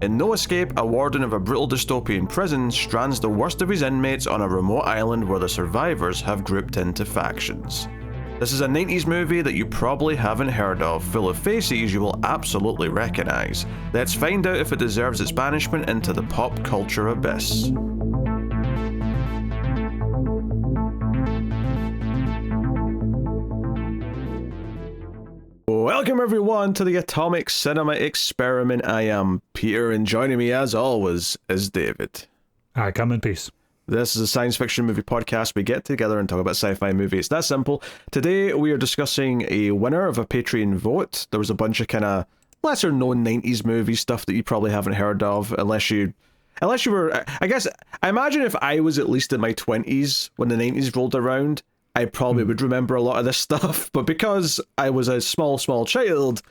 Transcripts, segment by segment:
In No Escape, a warden of a brutal dystopian prison strands the worst of his inmates on a remote island where the survivors have grouped into factions. This is a 90s movie that you probably haven't heard of, full of faces you will absolutely recognise. Let's find out if it deserves its banishment into the pop culture abyss. Welcome everyone to the Atomic Cinema Experiment. I am Peter, and joining me as always is David. I come in peace. This is a science fiction movie podcast. We get together and talk about sci-fi movies. It's that simple. Today we are discussing a winner of a Patreon vote. There was a bunch of kind of lesser known 90s movie stuff that you probably haven't heard of, unless you were, I guess, I imagine if I was at least in my 20s when the 90s rolled around, I probably would remember a lot of this stuff, but because I was a small child,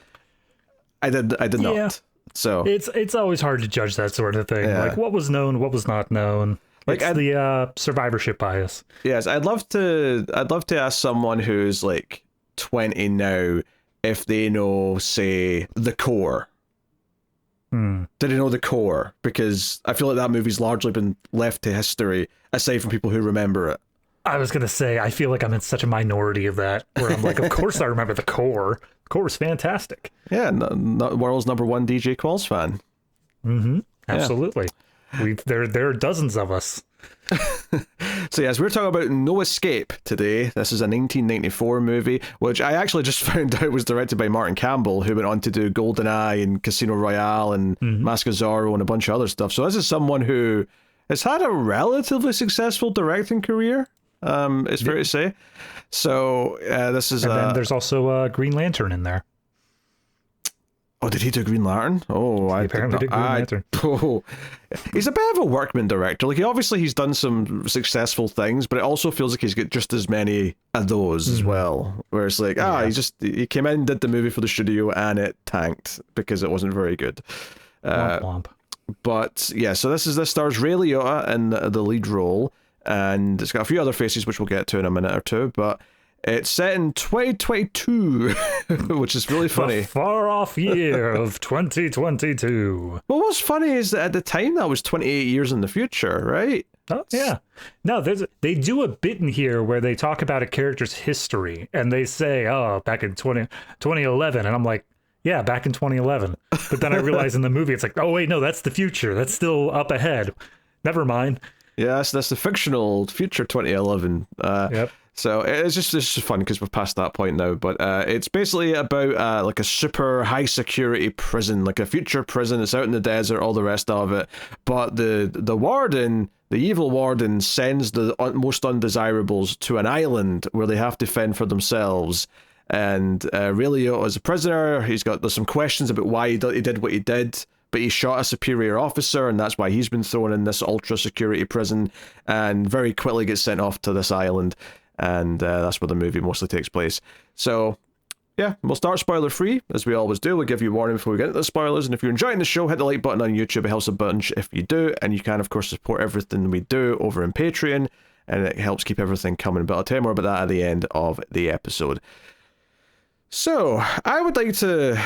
I did not. So it's always hard to judge that sort of thing. Yeah. Like what was known, what was not known. Like it's the survivorship bias. Yes, I'd love to ask someone who's like 20 now if they know, say, The Core. Do they know The Core? Because I feel like that movie's largely been left to history, aside from people who remember it. I was going to say, I feel like I'm in such a minority of that, where I'm like, of course I remember The Core. The Core was fantastic. Yeah, world's #1 DJ Qualls fan. Mm-hmm. Absolutely. Yeah. There are dozens of us. So yes, we're talking about No Escape today. This is a 1994 movie, which I actually just found out was directed by Martin Campbell, who went on to do GoldenEye and Casino Royale and Mask of Zorro and a bunch of other stuff. So this is someone who has had a relatively successful directing career. It's fair to say. So this is. And then there's also Green Lantern in there. Oh, did he do Green Lantern? Oh, he apparently did Green Lantern. Oh, he's a bit of a workman director. Like he's done some successful things, but it also feels like he's got just as many of those as well. Where it's like, he came in, did the movie for the studio, and it tanked because it wasn't very good. Womp womp. But yeah, so this stars Ray Liotta in the lead role. And it's got a few other faces, which we'll get to in a minute or two, but it's set in 2022, which is really funny. The far-off year of 2022. Well, what's funny is that at the time, that was 28 years in the future, right? Oh, yeah. No, they do a bit in here where they talk about a character's history, and they say, oh, back in 2011, and I'm like, yeah, back in 2011. But then I realize in the movie, it's like, oh, wait, no, that's the future. That's still up ahead. Never mind. Yeah, that's the fictional future 2011. Yep. So it's just fun because we're past that point now. But it's basically about like a super high security prison, like a future prison. It's out in the desert, all the rest of it. But the warden, the evil warden, sends the most undesirables to an island where they have to fend for themselves. And Ray Liotta is a prisoner. There's some questions about why he did what he did. But he shot a superior officer, and that's why he's been thrown in this ultra-security prison, and very quickly gets sent off to this island, and that's where the movie mostly takes place. So, yeah, we'll start spoiler-free, as we always do. We'll give you a warning before we get into the spoilers, and if you're enjoying the show, hit the like button on YouTube. It helps a bunch if you do, and you can, of course, support everything we do over in Patreon, and it helps keep everything coming. But I'll tell you more about that at the end of the episode. So, I would like to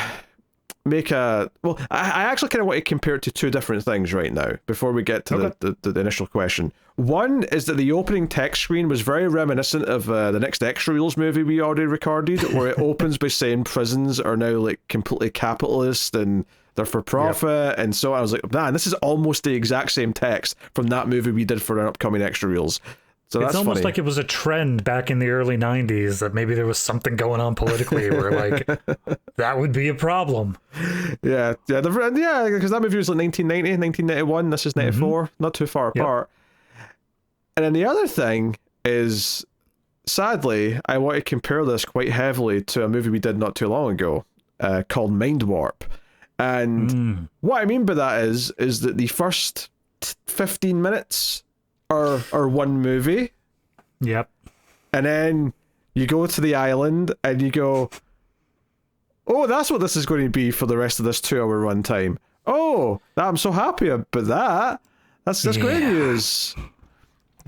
I actually kind of want to compare it to two different things right now before we get to the initial question. One is that the opening text screen was very reminiscent of the next Extra Reels movie we already recorded, where it opens by saying prisons are now like completely capitalist and they're for profit, and so I was like, man, this is almost the exact same text from that movie we did for an upcoming Extra Reels. So it's almost funny. Like it was a trend back in the early 90s that maybe there was something going on politically where like that would be a problem. Yeah, because that movie was like 1990, 1991. This is 94, not too far apart. And then the other thing is, sadly, I want to compare this quite heavily to a movie we did not too long ago called Mind Warp. And what I mean by that is that the first 15 minutes are one movie. Yep. And then you go to the island and you go, oh, that's what this is going to be for the rest of this 2-hour runtime. Oh, I'm so happy about that. That's great news.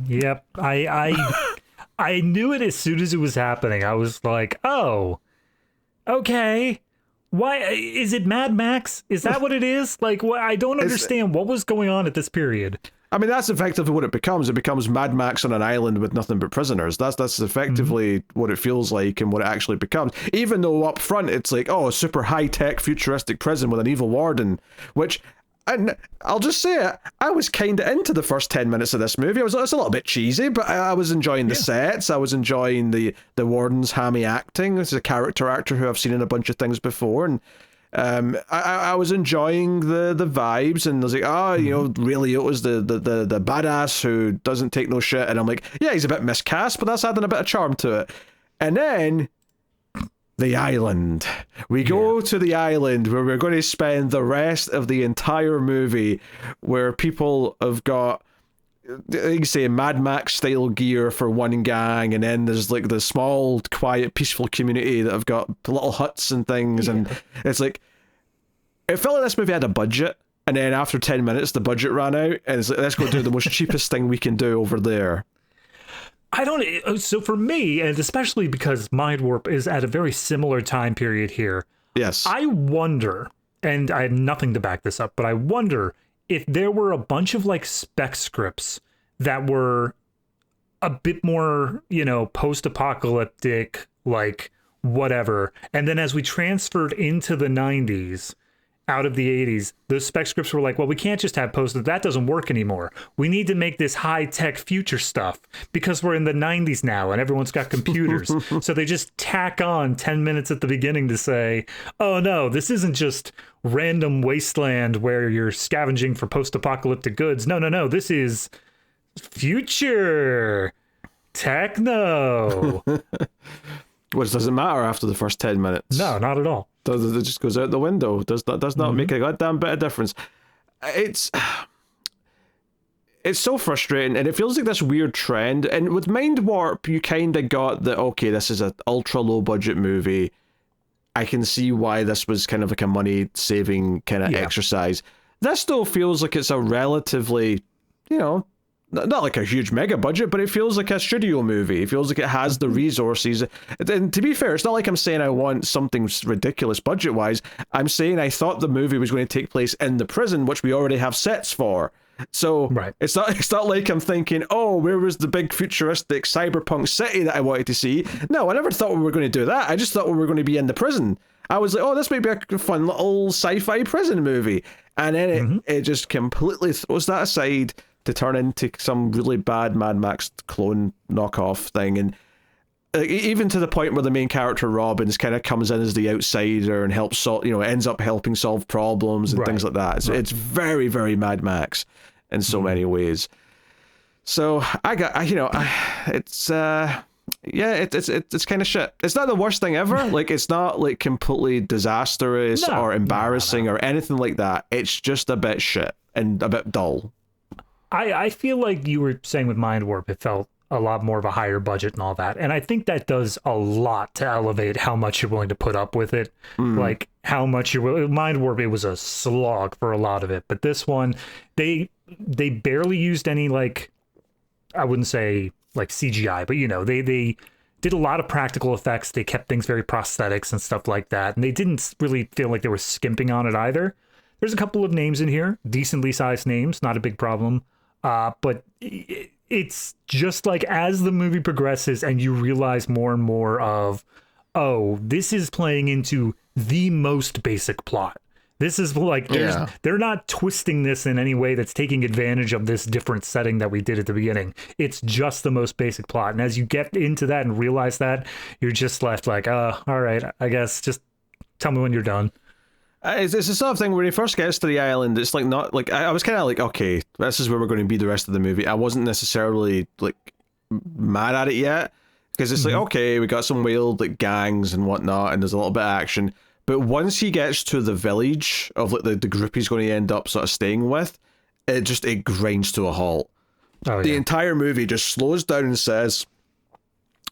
Yep. I knew it as soon as it was happening. I was like, oh, okay. Why is it Mad Max? Is that what it is? Like, I don't understand what was going on at this period. I mean, that's effectively what it becomes. It becomes Mad Max on an island with nothing but prisoners. That's effectively what it feels like and what it actually becomes. Even though up front it's like, oh, a super high-tech futuristic prison with an evil warden, which, and I'll just say it, I was kind of into the first 10 minutes of this movie. It's a little bit cheesy, but I was enjoying the sets. I was enjoying the warden's hammy acting. This is a character actor who I've seen in a bunch of things before, and I was enjoying the vibes, and I was like, you know, really, it was the badass who doesn't take no shit, and I'm like, yeah, he's a bit miscast, but that's adding a bit of charm to it. And then the island. We go to the island where we're going to spend the rest of the entire movie, where people have got, you can say, Mad Max style gear for one gang, and then there's like the small, quiet, peaceful community that have got little huts and things, and it's like, it felt like this movie had a budget, and then after 10 minutes the budget ran out, and it's like, let's go do the most cheapest thing we can do over there. So for me, and especially because Mind Warp is at a very similar time period here, yes, I wonder, and I have nothing to back this up, but I wonder if there were a bunch of like spec scripts that were a bit more, you know, post-apocalyptic, like whatever, and then as we transferred into the 90s out of the 80s, those spec scripts were like, well, we can't just have post, that doesn't work anymore. We need to make this high-tech future stuff because we're in the 90s now and everyone's got computers. So they just tack on 10 minutes at the beginning to say, oh no, this isn't just random wasteland where you're scavenging for post-apocalyptic goods. No, this is future techno. Which doesn't matter after the first 10 minutes. No, not at all. It just goes out the window. Does not make a goddamn bit of difference. It's so frustrating, and it feels like this weird trend. And with Mind Warp, you kind of got that, okay, this is an ultra low budget movie. I can see why this was kind of like a money saving kind of exercise. This still feels like it's a relatively, you know, not like a huge mega budget, but it feels like a studio movie. It feels like it has the resources. And to be fair, it's not like I'm saying I want something ridiculous budget-wise. I'm saying I thought the movie was going to take place in the prison, which we already have sets for. So it's not like I'm thinking, oh, where was the big futuristic cyberpunk city that I wanted to see? No, I never thought we were going to do that. I just thought we were going to be in the prison. I was like, oh, this might be a fun little sci-fi prison movie. And then it just completely throws that aside to turn into some really bad Mad Max clone knockoff thing. And even to the point where the main character Robbins kind of comes in as the outsider and helps solve, ends up helping solve problems and things like that. So it's very, very Mad Max in so many ways. So it's kind of shit. It's not the worst thing ever. Like, it's not like completely disastrous or embarrassing or anything like that. It's just a bit shit and a bit dull. I feel like you were saying with Mind Warp, it felt a lot more of a higher budget and all that. And I think that does a lot to elevate how much you're willing to put up with it. Like how much you're Mind Warp, it was a slog for a lot of it. But this one, they barely used any, like, I wouldn't say like CGI, but they did a lot of practical effects. They kept things very prosthetics and stuff like that. And they didn't really feel like they were skimping on it either. There's a couple of names in here, decently sized names, not a big problem. But it's just like as the movie progresses and you realize more and more of, oh, this is playing into the most basic plot. This is like, they're not twisting this in any way that's taking advantage of this different setting that we did at the beginning. It's just the most basic plot. And as you get into that and realize that, you're just left like, all right, I guess just tell me when you're done. It's the sort of thing when he first gets to the island, it's like not like I was kind of like, okay, this is where we're going to be the rest of the movie. I wasn't necessarily like mad at it yet because it's like, okay, we got some wild like gangs and whatnot, and there's a little bit of action. But once he gets to the village of like the group he's going to end up sort of staying with, it grinds to a halt. The entire movie just slows down and says,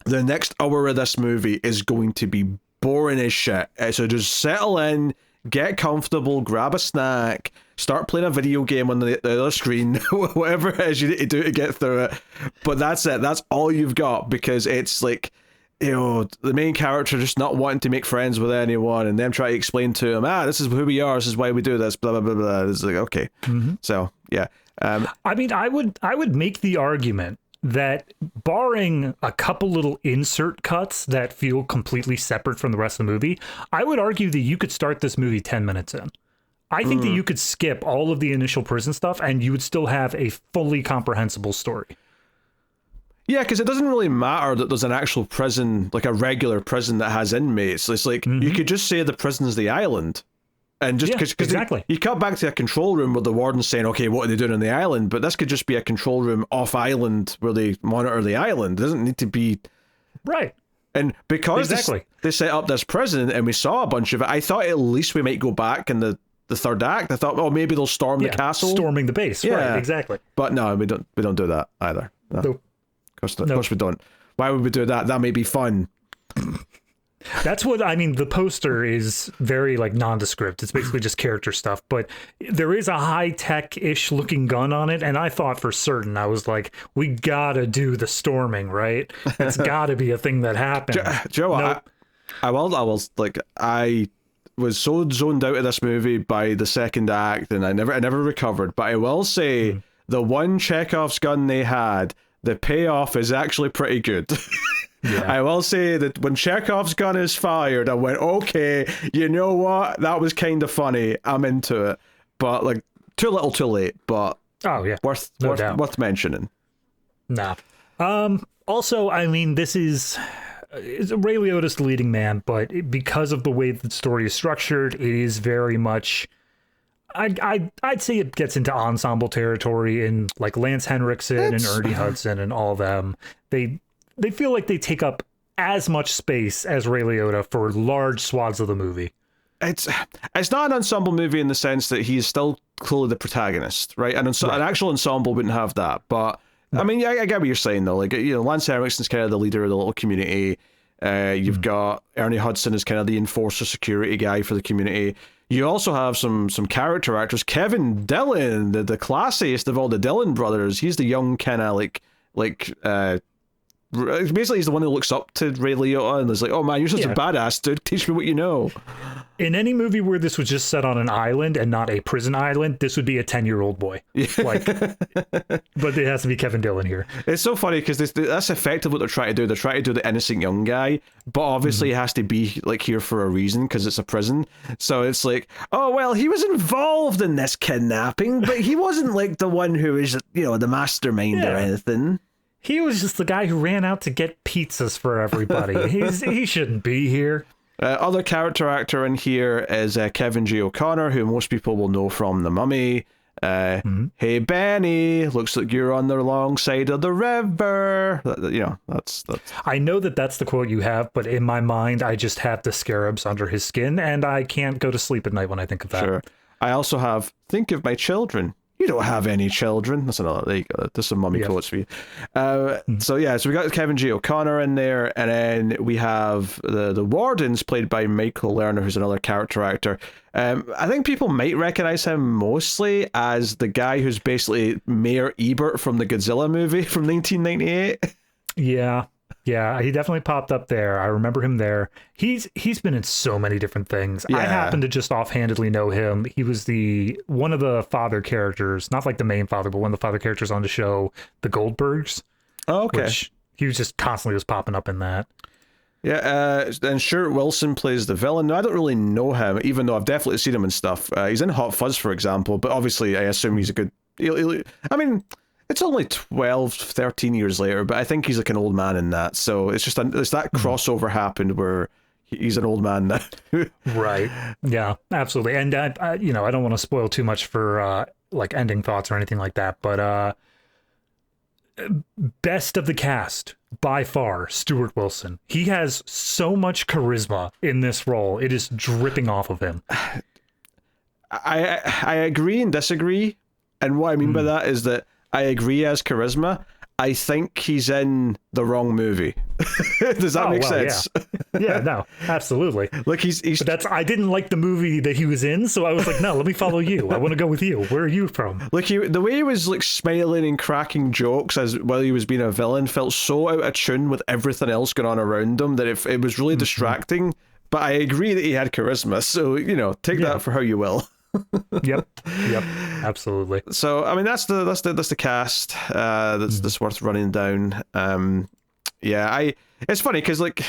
the next hour of this movie is going to be boring as shit. So just settle in. Get comfortable, grab a snack, start playing a video game on the other screen, whatever it is you need to do to get through it. But that's it. That's all you've got, because it's like, the main character just not wanting to make friends with anyone, and them trying to explain to him, this is who we are, this is why we do this, blah blah blah blah. It's like, okay. So yeah. I mean, I would make the argument that barring a couple little insert cuts that feel completely separate from the rest of the movie, I would argue that you could start this movie 10 minutes in. I think that you could skip all of the initial prison stuff and you would still have a fully comprehensible story. Yeah, because it doesn't really matter that there's an actual prison, like a regular prison that has inmates. It's like, you could just say the prison's the island. And just because exactly. you cut back to a control room where the warden's saying, okay, what are they doing on the island? But this could just be a control room off island where they monitor the island. It doesn't need to be... Right. And because exactly. they set up this prison and we saw a bunch of it, I thought at least we might go back in the third act. I thought, maybe they'll storm the castle. Storming the base. Yeah. Right, exactly. But no, we don't do that either. No. Nope. Of course we don't. Why would we do that? That may be fun. That's what I mean. The poster is very like nondescript. It's basically just character stuff, but there is a high-tech-ish looking gun on it. And I thought for certain, I was like, we gotta do the storming, right? It's gotta be a thing that happens. Joe, nope. I was so zoned out of this movie by the second act, and I never recovered. But I will say, the one Chekhov's gun they had, the payoff is actually pretty good. Yeah. I will say that when Chekhov's gun is fired, I went, okay, you know what? That was kind of funny. I'm into it. But like, too little, too late. But worth mentioning. Nah. Also, I mean, this is Ray Liotta's the leading man, but because of the way the story is structured, it is very much. I'd say it gets into ensemble territory in like Lance Henriksen and Ernie Hudson and all of them. They feel like they take up as much space as Ray Liotta for large swaths of the movie. It's not an ensemble movie in the sense that he's still clearly the protagonist, right? An actual ensemble wouldn't have that. But, I mean, I get what you're saying, though. Like, Lance Henriksen's kind of the leader of the little community. You've got Ernie Hudson is kind of the enforcer security guy for the community. You also have some character actors. Kevin Dillon, the classiest of all the Dillon brothers. He's the young kind of basically he's the one who looks up to Ray Liotta and is like, oh man, you're such a badass, dude, teach me what you know. In any movie where this was just set on an island and not a prison island, this would be a 10-year-old boy. Like, but it has to be Kevin Dillon here. It's so funny because that's effectively what they're trying to do. They're trying to do the innocent young guy, but obviously he has to be like here for a reason because it's a prison. So it's like, oh well, he was involved in this kidnapping, but he wasn't like the one who is, the mastermind or anything. He was just the guy who ran out to get pizzas for everybody. He shouldn't be here. Other character actor in here is Kevin G. O'Connor, who most people will know from The Mummy. Hey Benny, looks like you're on the wrong side of the river. That's. I know that's the quote you have, but in my mind, I just have the scarabs under his skin, and I can't go to sleep at night when I think of that. Sure. I also have think of my children. You don't have any children. That's another. There you go. There's some mummy quotes for you. So we got Kevin G. O'Connor in there, and then we have the wardens played by Michael Lerner, who's another character actor. I think people might recognize him mostly as the guy who's basically Mayor Ebert from the Godzilla movie from 1998. Yeah, he definitely popped up there. I remember him there. He's been in so many different things. Yeah. I happen to just offhandedly know him. He was one of the father characters, not like the main father, but one of the father characters on the show, The Goldbergs. Oh, okay. Which he was just constantly popping up in that. Yeah, and Stuart Wilson plays the villain. Now, I don't really know him, even though I've definitely seen him in stuff. He's in Hot Fuzz, for example, but obviously I assume he's a good... I mean... It's only 12, 13 years later, but I think he's like an old man in that. So it's just it's that crossover happened where he's an old man now. Right. Yeah, absolutely. And, I don't want to spoil too much for like ending thoughts or anything like that, but best of the cast by far, Stuart Wilson. He has so much charisma in this role. It is dripping off of him. I agree and disagree. And what I mean by that is that I agree as charisma. I think he's in the wrong movie. Does that make sense? Yeah, no, absolutely. Like he's But I didn't like the movie that he was in, so I was like, no, let me follow you. I want to go with you. Where are you from? like the way he was like smiling and cracking jokes as while he was being a villain felt so out of tune with everything else going on around him that it was really distracting. But I agree that he had charisma, so take that for how you will. Yep, absolutely. So I mean that's the cast that's worth running down. It's funny because like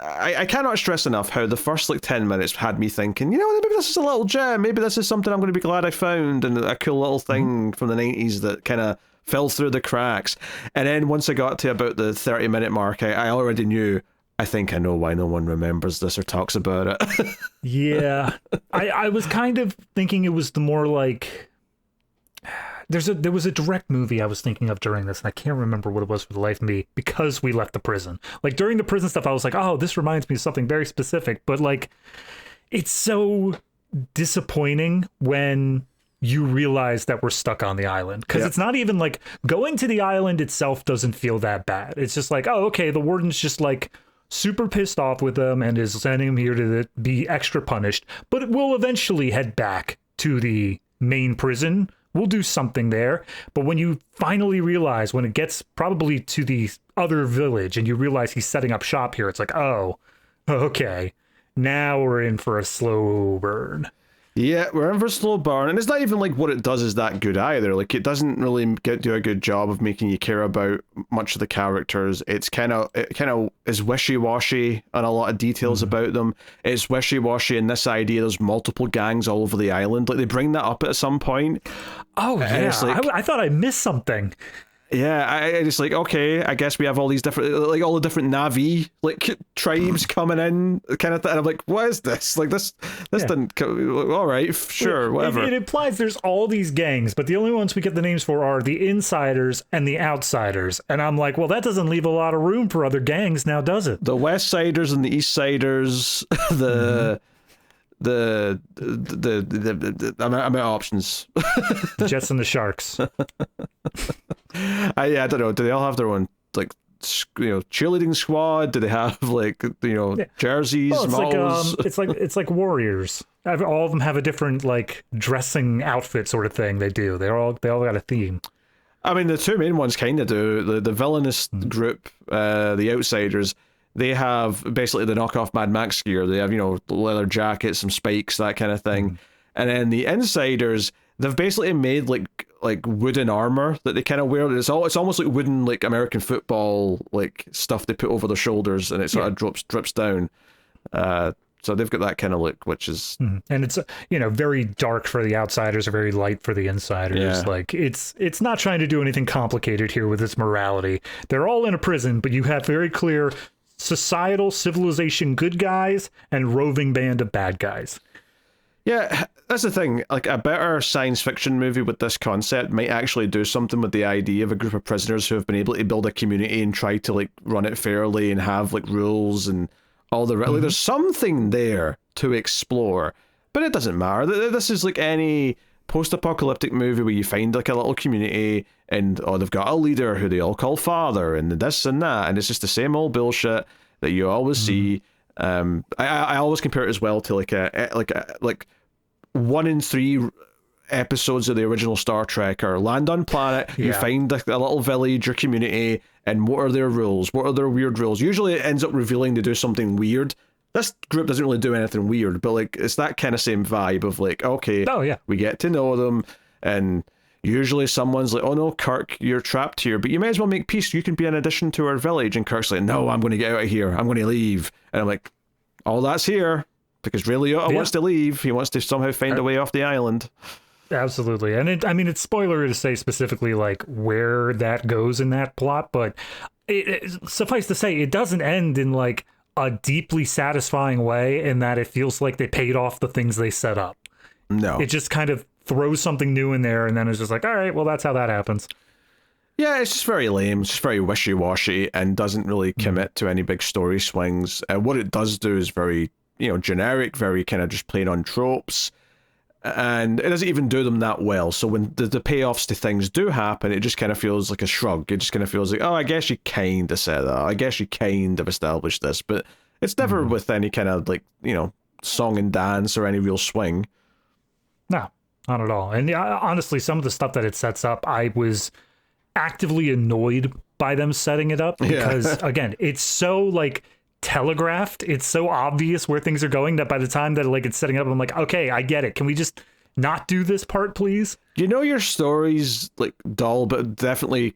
I cannot stress enough how the first like 10 minutes had me thinking, maybe this is a little gem, maybe this is something I'm going to be glad I found, and a cool little thing from the 90s that kind of fell through the cracks. And then once I got to about the 30-minute mark, I already knew, I think I know why no one remembers this or talks about it. Yeah, I was kind of thinking it was the more like there was a direct movie I was thinking of during this, and I can't remember what it was for the life of me, because we left the prison. Like during the prison stuff, I was like, oh, this reminds me of something very specific, but like it's so disappointing when you realize that we're stuck on the island, because it's not even like going to the island itself doesn't feel that bad. It's just like, oh, okay, the warden's just like super pissed off with them and is sending him here to be extra punished, but we'll eventually head back to the main prison. We'll do something there. But when you finally realize, when it gets probably to the other village and you realize he's setting up shop here, it's like, oh, okay, now we're in for a slow burn. Yeah, we're in for a slow burn, and it's not even like what it does is that good either. Like it doesn't really do a good job of making you care about much of the characters. It kind of is wishy-washy on a lot of details about them. It's wishy-washy in this idea there's multiple gangs all over the island. Like they bring that up at some point. Oh yeah, like, I thought I missed something. Yeah, I just like, okay, I guess we have all these different, like all the different Navi like tribes coming in, kind of thing. And I'm like, what is this? Like this didn't. All right, sure, whatever. It implies there's all these gangs, but the only ones we get the names for are the insiders and the outsiders. And I'm like, well, that doesn't leave a lot of room for other gangs now, does it? The West Siders and the East Siders, I'm out of options. The Jets and the Sharks. I don't know. Do they all have their own like cheerleading squad? Do they have like jerseys? Well, it's like Warriors. All of them have a different like dressing outfit sort of thing. They do. They all got a theme. I mean, the two main ones kind of do. The villainous group, the Outsiders. They have basically the knockoff Mad Max gear. They have leather jackets, some spikes, that kind of thing. And then the Insiders, they've basically made like wooden armor that they kind of wear. It's almost like wooden like American football like stuff they put over their shoulders, and it sort of drips down. So they've got that kind of look, which is and it's very dark for the Outsiders, or very light for the Insiders. Yeah. Like it's not trying to do anything complicated here with its morality. They're all in a prison, but you have very clear societal civilization good guys and roving band of bad guys. Yeah, that's the thing. Like a better science fiction movie with this concept might actually do something with the idea of a group of prisoners who have been able to build a community and try to like run it fairly and have like rules and all the like. There's something there to explore, but it doesn't matter. This is like any post-apocalyptic movie where you find like a little community and they've got a leader who they all call father and this and that, and it's just the same old bullshit that you always see. I always compare it as well to like 1 in 3 episodes of the original Star Trek are land on planet, you find a little village or community, and what are their rules? What are their weird rules? Usually it ends up revealing they do something weird. This group doesn't really do anything weird, but like it's that kind of same vibe of like, okay, we get to know them, and usually someone's like, oh no, Kirk, you're trapped here, but you may as well make peace. You can be an addition to our village. And Kirk's like, no, I'm going to get out of here. I'm going to leave. And I'm like, all that's here because Ray Liotta wants to leave. He wants to somehow find a way off the island. Absolutely. And it's spoiler to say specifically like where that goes in that plot, but suffice to say, it doesn't end in like a deeply satisfying way in that it feels like they paid off the things they set up. No. It just kind of throws something new in there, and then it's just like, all right, well, that's how that happens. Yeah, it's just very lame. It's just very wishy-washy and doesn't really commit to any big story swings. What it does do is very, generic, very kind of just playing on tropes. and it doesn't even do them that well. So when the payoffs to things do happen, it just kind of feels like a shrug. It just kind of feels like, oh, I guess you kind of said that. I guess you kind of established this, but it's never with any kind of like, you know, song and dance or any real swing. No, not at all. And honestly, some of the stuff that it sets up, I was actively annoyed by them setting it up because again, it's so like telegraphed, it's so obvious where things are going that by the time that like it's setting up, I'm like, okay, I get it. Can we just not do this part, please? You know, your story's like dull, but definitely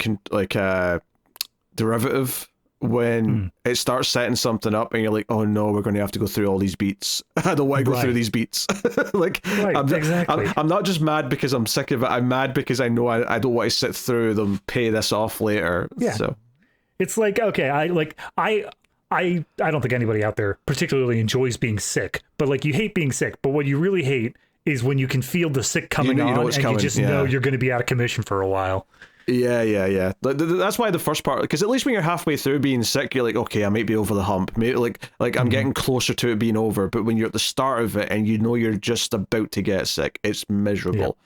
derivative when it starts setting something up and you're like, oh no, we're going to have to go through all these beats. I don't want to go through these beats. Like, I'm not just mad because I'm sick of it. I'm mad because I know I don't want to sit through them, pay this off later. Yeah. So it's like, okay, I don't think anybody out there particularly enjoys being sick, but like you hate being sick. But what you really hate is when you can feel the sick coming on and you just know you're going to be out of commission for a while. Yeah. That's why the first part, because at least when you're halfway through being sick, you're like, okay, I might be over the hump. Maybe like I'm getting closer to it being over. But when you're at the start of it and you know you're just about to get sick, it's miserable.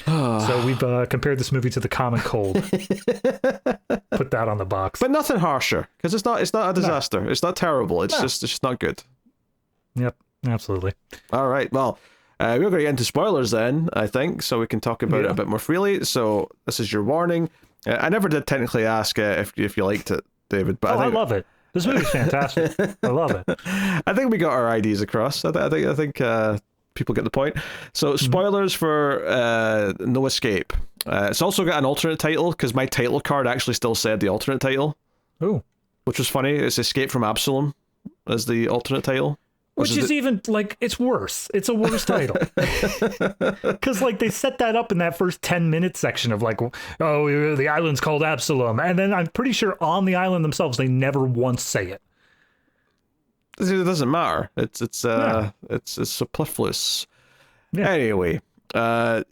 So we've compared this movie to the common cold. Put that on the box. But nothing harsher, because it's not a disaster. No. It's not terrible. It's just not good. Yep, absolutely. All right, well, we're going to get into spoilers then, I think, so we can talk about it a bit more freely. So this is your warning. I never did technically ask if you liked it, David, but I love it. This movie's fantastic. I love it. I think we got our ideas across. I think people get the point. So spoilers for No Escape. It's also got an alternate title because my title card actually still said the alternate title. Oh, which was funny. It's Escape from Absalom as the alternate title. Which is even, like, it's worse. It's a worse title. Because, like, they set that up in that first 10-minute section of, like, oh, the island's called Absalom. And then I'm pretty sure on the island themselves, they never once say it. It doesn't matter. It's superfluous. Yeah. Anyway, I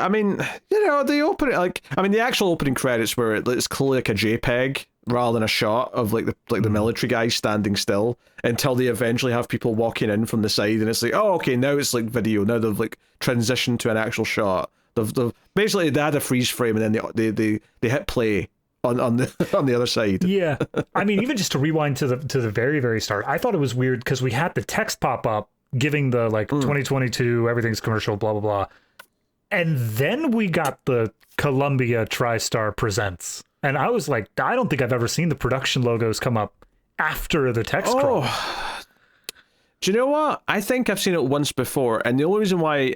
mean, you know, the actual opening credits where it's clearly like a JPEG rather than a shot of the military guys standing still until they eventually have people walking in from the side, and it's like, oh, okay, now it's like video. Now they've like transitioned to an actual shot. They've basically they had a freeze frame and then they hit play on the other side. Yeah, I mean, even just to rewind to the very, very start, I thought it was weird because we had the text pop up giving the 2022 everything's commercial, blah blah blah, and then we got the Columbia TriStar Presents, and I was like, I don't think I've ever seen the production logos come up after the text crawl. Do you know what? I think I've seen it once before, and the only reason why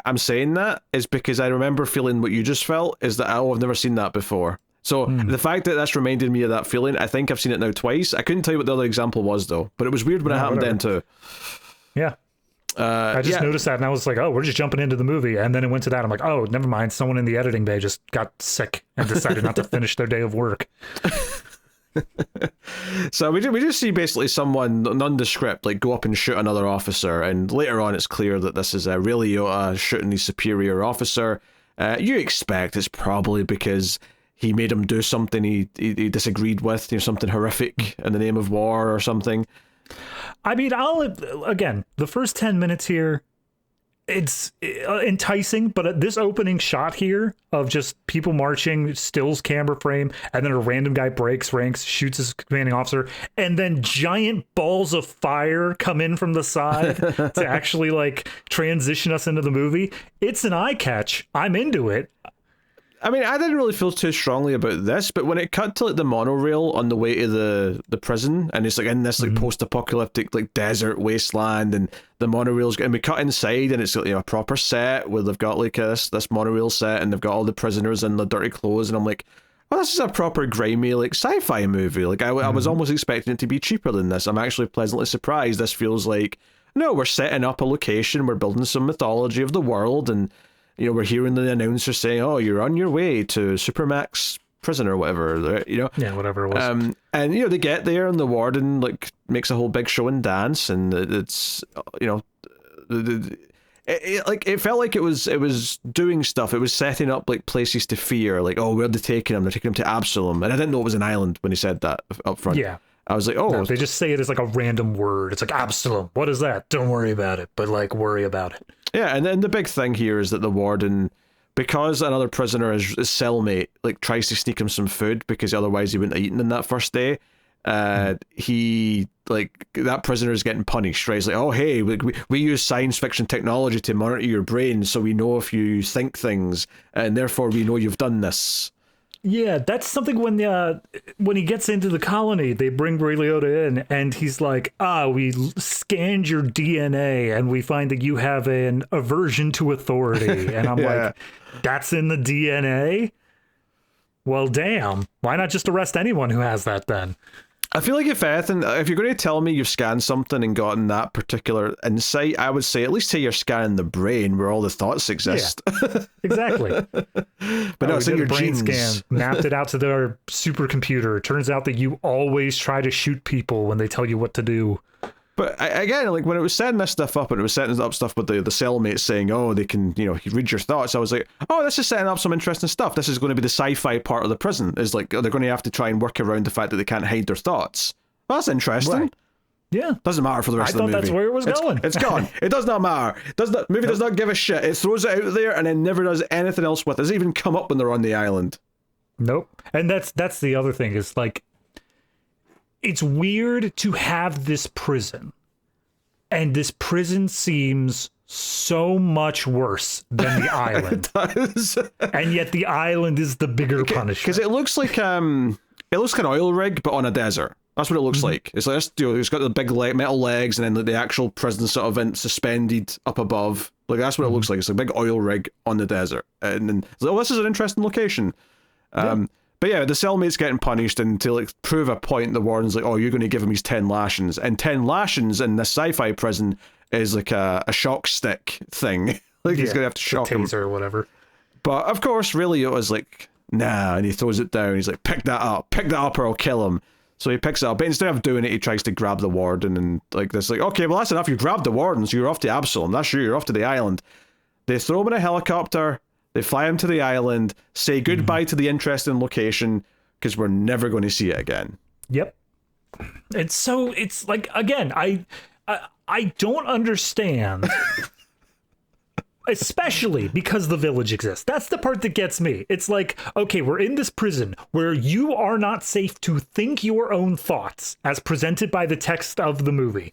I'm saying that is because I remember feeling what you just felt, is that I've never seen that before. So the fact that that's reminded me of that feeling, I think I've seen it now twice. I couldn't tell you what the other example was, though, but it was weird when it happened then, too. Yeah. I just noticed that, and I was like, oh, we're just jumping into the movie. And then it went to that. I'm like, oh, never mind. Someone in the editing bay just got sick and decided not to finish their day of work. So we just see basically someone nondescript go up and shoot another officer, and later on it's clear that this is Ray Liotta shooting his superior officer. You expect it's probably because he made him do something he disagreed with, something horrific in the name of war or something. I mean, again, the first 10 minutes here, it's enticing, but this opening shot here of just people marching, stills camera frame, and then a random guy breaks ranks, shoots his commanding officer, and then giant balls of fire come in from the side to actually transition us into the movie. It's an eye catch. I'm into it. I mean, I didn't really feel too strongly about this, but when it cut to the monorail on the way to the prison, and it's in this post-apocalyptic desert wasteland, and the monorail's and we cut inside, and it's a proper set where they've got this monorail set, and they've got all the prisoners in the dirty clothes, and I'm like, well, this is a proper grimy sci-fi movie. I was almost expecting it to be cheaper than this. I'm actually pleasantly surprised. This feels like, no, we're setting up a location, we're building some mythology of the world, and we're hearing the announcer saying, oh, you're on your way to Supermax prison or whatever, Yeah, whatever it was. And, they get there and the warden, makes a whole big show and dance, and it's, it felt like it was doing stuff. It was setting up, places to fear, oh, where are they taking him? They're taking him to Absalom. And I didn't know it was an island when he said that up front. Yeah. I was like, oh. No, they just say it as like a random word. It's like Absalom. What is that? Don't worry about it, but like worry about it. Yeah, and then the big thing here is that the warden, because another prisoner, his cellmate, like tries to sneak him some food because otherwise he wouldn't have eaten in that first day. He, like, that prisoner is getting punished, right? He's like, oh, hey, we use science fiction technology to monitor your brain so we know if you think things, and therefore we know you've done this. Yeah, that's something when he gets into the colony, they bring Ray Liotta in, and he's like, we scanned your DNA, and we find that you have an aversion to authority. And I'm like, that's in the DNA? Well, damn. Why not just arrest anyone who has that then? I feel like if you're going to tell me you've scanned something and gotten that particular insight, I would say at least say you're scanning the brain where all the thoughts exist. Yeah, exactly. But no, it's in your brain genes. Scan, mapped it out to their supercomputer. It turns out that you always try to shoot people when they tell you what to do. But again, like when it was setting this stuff up and it was setting up stuff with the cellmates saying, oh, they can, read your thoughts. I was like, oh, this is setting up some interesting stuff. This is going to be the sci-fi part of the prison. Is like, they're going to have to try and work around the fact that they can't hide their thoughts. Well, that's interesting. Right. Yeah. Doesn't matter for the rest of the movie. I thought that's where it was going. It's gone. It does not matter. Movie does not give a shit. It throws it out there and then never does anything else with it. It doesn't even come up when they're on the island. Nope. And that's the other thing is like, it's weird to have this prison. And this prison seems so much worse than the island. It does. And yet the island is the bigger punishment. Because it looks like it looks like an oil rig, but on a desert. That's what it looks like. It's like this, it's got the big metal legs, and then the actual prison sort of suspended up above. Like that's what it looks like. It's a big oil rig on the desert, and then it's like, oh, this is an interesting location. But yeah, the cellmate's getting punished, and to like prove a point, the warden's like, oh, you're going to give him his 10 lashings. And 10 lashings in this sci-fi prison is like a shock stick thing. Like he's going to have to shock him. Taser or whatever. But of course, really, it was like, nah, and he throws it down. He's like, pick that up or I'll kill him. So he picks it up, but instead of doing it, he tries to grab the warden, and like this, like, okay, well, that's enough. You grabbed the warden, so you're off to Absalom. That's you're off to the island. They throw him in a helicopter. They fly him to the island, say goodbye to the interesting location, because we're never going to see it again. Yep. And so it's like, again, I don't understand, especially because the village exists. That's the part that gets me. It's like, okay, we're in this prison where you are not safe to think your own thoughts as presented by the text of the movie.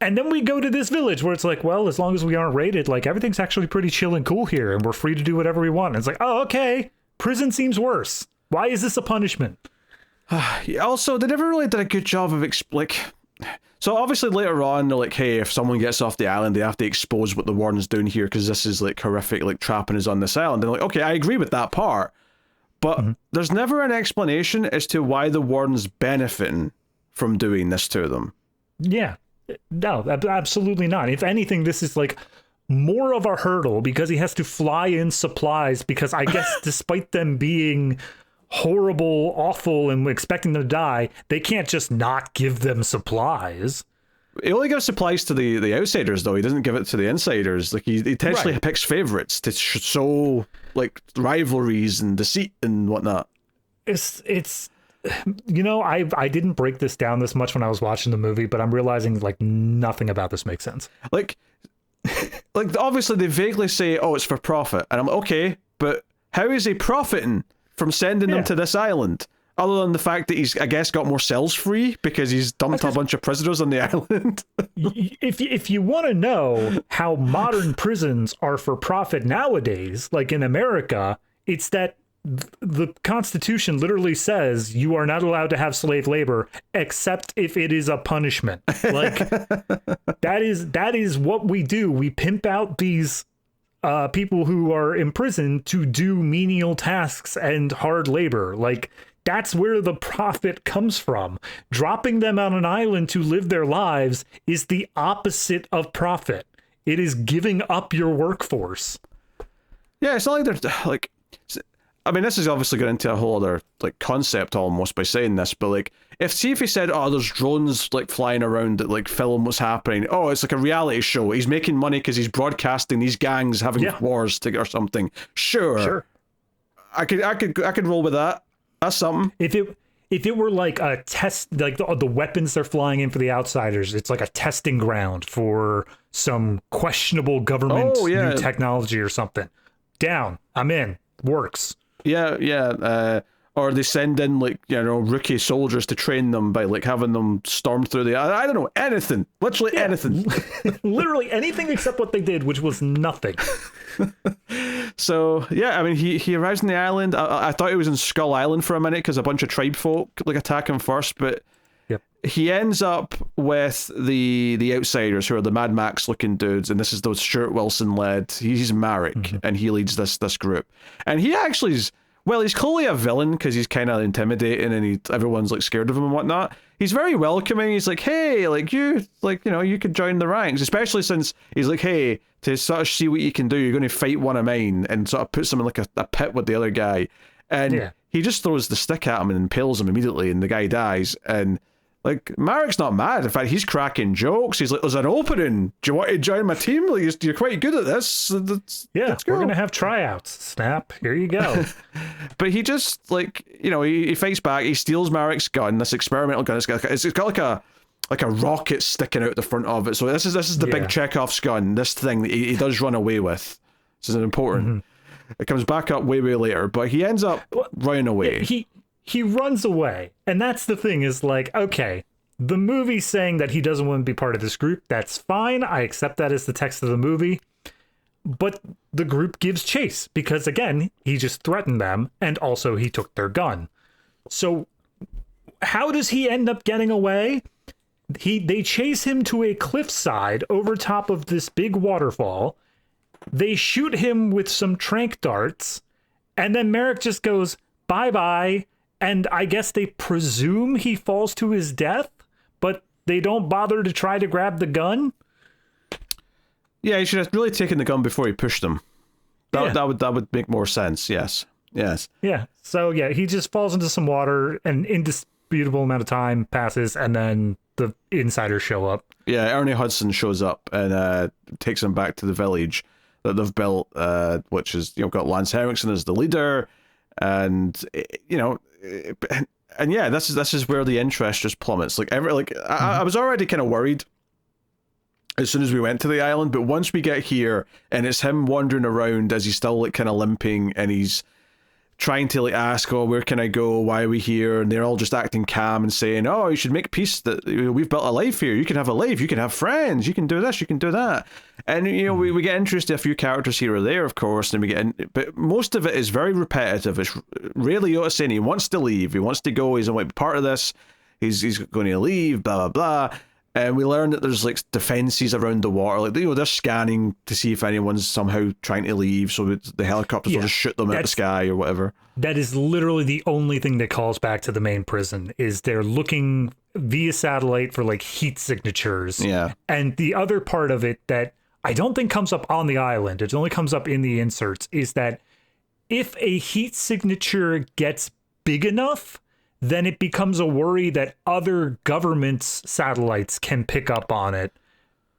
And then we go to this village where it's like, well, as long as we aren't raided, like everything's actually pretty chill and cool here, and we're free to do whatever we want. And it's like, oh, okay, prison seems worse. Why is this a punishment? Also, they never really did a good job of so obviously later on, they're like, hey, if someone gets off the island, they have to expose what the warden's doing here because this is like horrific, like trapping us on this island. And they're like, okay, I agree with that part. But there's never an explanation as to why the warden's benefiting from doing this to them. Yeah. No, absolutely not. If anything, this is like more of a hurdle because he has to fly in supplies because I guess despite them being horrible, awful, and expecting them to die, they can't just not give them supplies. He only gives supplies to the outsiders, though. He doesn't give it to the insiders. Like he intentionally picks favorites to show like rivalries and deceit and whatnot. It's I didn't break this down this much when I was watching the movie, but I'm realizing like nothing about this makes sense. Like obviously they vaguely say, oh, it's for profit. And I'm like, okay, but how is he profiting from sending them to this island? Other than the fact that he's, I guess, got more cells free because he's dumped a bunch of prisoners on the island. If you want to know how modern prisons are for profit nowadays, like in America, it's that the Constitution literally says you are not allowed to have slave labor except if it is a punishment. Like that is what we do. We pimp out these people who are imprisoned to do menial tasks and hard labor. Like that's where the profit comes from. Dropping them on an island to live their lives is the opposite of profit. It is giving up your workforce. Yeah, it's not like they're like, I mean, this is obviously going into a whole other like concept almost by saying this, but like if he said, oh, there's drones like flying around that like film what's happening. Oh, it's like a reality show. He's making money because he's broadcasting these gangs having wars or something. Sure. I could roll with that. That's something. If if it were like a test, like the weapons they're flying in for the outsiders, it's like a testing ground for some questionable government new technology or something. Down, I'm in, works. Yeah. Or they send in like, you know, rookie soldiers to train them by like having them storm through I don't know, anything, literally anything. Literally anything except what they did, which was nothing. So yeah, I mean, he arrives on the island. I thought he was in Skull Island for a minute because a bunch of tribe folk like attack him first, but he ends up with the outsiders, who are the Mad Max looking dudes, and this is those Stuart Wilson led. He's Marek, and he leads this group, and he actually is. Well, he's clearly a villain because he's kind of intimidating and everyone's like scared of him and whatnot. He's very welcoming. He's like, hey, like you know, you could join the ranks, especially since he's like, hey, to sort of see what you can do, you're going to fight one of mine, and sort of puts him in like a pit with the other guy. And he just throws the stick at him and impales him immediately, and the guy dies. And like, Marek's not mad. In fact, he's cracking jokes. He's like, there's an opening. Do you want to join my team? Like, you're quite good at this. We're going to have tryouts. Snap. Here you go. But he just, like, you know, he fights back. He steals Marek's gun, this experimental gun. It's got like a rocket sticking out the front of it. So this is the big Chekhov's gun, this thing that he does run away with. This is important. It comes back up way later, but he ends up running away. He runs away, and that's the thing, is like, okay, the movie's saying that he doesn't want to be part of this group. That's fine. I accept that as the text of the movie. But the group gives chase because, again, he just threatened them, and also he took their gun. So how does he end up getting away? They chase him to a cliffside over top of this big waterfall. They shoot him with some tranq darts, and then Marek just goes, bye-bye. And I guess they presume he falls to his death, but they don't bother to try to grab the gun. Yeah, he should have really taken the gun before he pushed him. That would make more sense. Yes. Yeah. So yeah, he just falls into some water. An indisputable amount of time passes, and then the insiders show up. Yeah, Ernie Hudson shows up and takes him back to the village that they've built, which is, you know, got Lance Henriksen as the leader, and you know. And yeah, this is where the interest just plummets. Like I was already kind of worried as soon as we went to the island, but once we get here and it's him wandering around as he's still like kind of limping and he's trying to like ask, oh, where can I go? Why are we here? And they're all just acting calm and saying, oh, you should make peace. That we've built a life here. You can have a life. You can have friends. You can do this. You can do that. And you know, we get introduced to a few characters here or there, of course, and we get in, but most of it is very repetitive. It's Ray Liotta saying he wants to leave. He wants to go. He's going to be part of this. He's going to leave. Blah blah blah. And we learn that there's like defenses around the water, like, you know, they're scanning to see if anyone's somehow trying to leave, so the helicopters will just shoot them at the sky or whatever. That is literally the only thing that calls back to the main prison, is they're looking via satellite for like heat signatures. Yeah. And the other part of it that I don't think comes up on the island, it only comes up in the inserts, is that if a heat signature gets big enough, then it becomes a worry that other governments' satellites can pick up on it,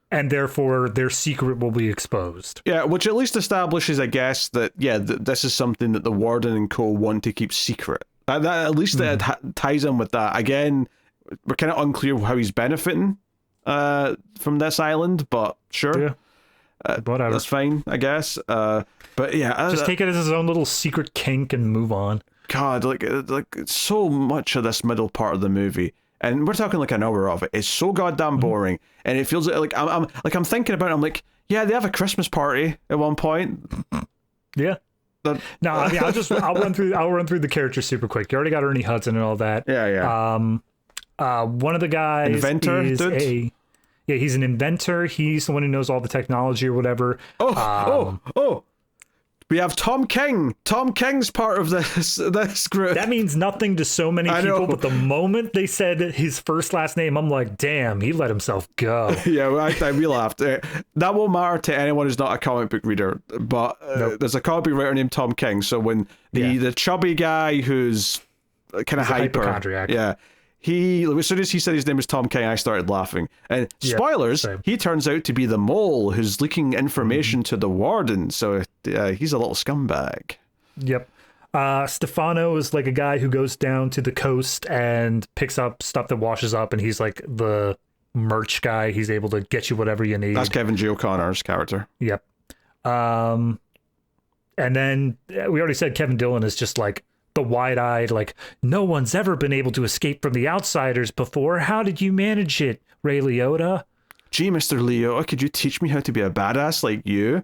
and therefore their secret will be exposed. Yeah, which at least establishes, I guess, that, this is something that the Warden and co want to keep secret. That at least that ties in with that. Again, we're kind of unclear how he's benefiting from this island, but sure. Yeah. Whatever. That's fine, I guess. But yeah. Just take it as his own little secret kink and move on. God, like so much of this middle part of the movie, and we're talking like an hour of it, is so goddamn boring, and it feels like I'm thinking about it, I'm like, yeah, they have a Christmas party at one point. Yeah. No, I mean, I'll run through the characters super quick. You already got Ernie Hudson and all that. Yeah. One of the guys inventor, is he's an inventor. He's the one who knows all the technology or whatever. We have Tom King. Tom King's part of this group. That means nothing to so many people, but the moment they said his first last name, I'm like, damn, he let himself go. Yeah, we laughed. That won't matter to anyone who's not a comic book reader, but there's a comic book writer named Tom King. So when the chubby guy who's kind of hyper, hypochondriac. Yeah. As soon as he said his name was Tom King, I started laughing. And spoilers, he turns out to be the mole who's leaking information to the Warden. So he's a little scumbag. Yep. Stefano is like a guy who goes down to the coast and picks up stuff that washes up, and he's like the merch guy. He's able to get you whatever you need. That's Kevin G. O'Connor's character. Yep. And then we already said Kevin Dillon is just like the wide-eyed, like, no one's ever been able to escape from the outsiders before. How did you manage it, Ray Liotta? Gee, Mr. Liotta, could you teach me how to be a badass like you?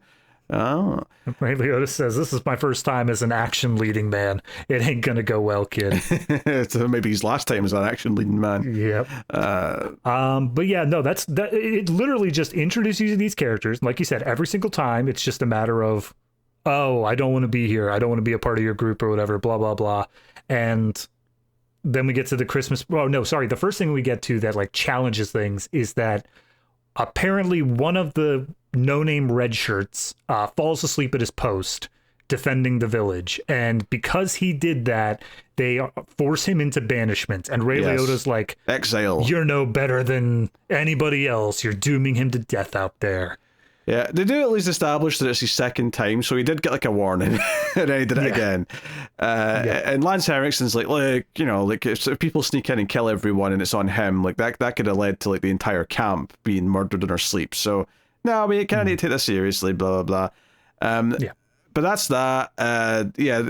Oh. Ray Liotta says, this is my first time as an action leading man. It ain't gonna go well, kid. So maybe his last time as an action leading man. Yep. But yeah, no, that it literally just introduces you to these characters. Like you said, every single time it's just a matter of, oh, I don't want to be here. I don't want to be a part of your group or whatever, blah, blah, blah. And then we get to the Christmas. Oh, no, sorry. The first thing we get to that like challenges things is that apparently one of the no-name red shirts falls asleep at his post defending the village. And because he did that, they force him into banishment. And Ray Liotta's like, exile. You're no better than anybody else. You're dooming him to death out there. Yeah, they do at least establish that it's his second time, so he did get like a warning, and then he did it again. And Lance Henriksen's like, you know, like if people sneak in and kill everyone and it's on him, like that could have led to like the entire camp being murdered in their sleep. So no, we kind of need to take this seriously, blah blah blah. But that's that.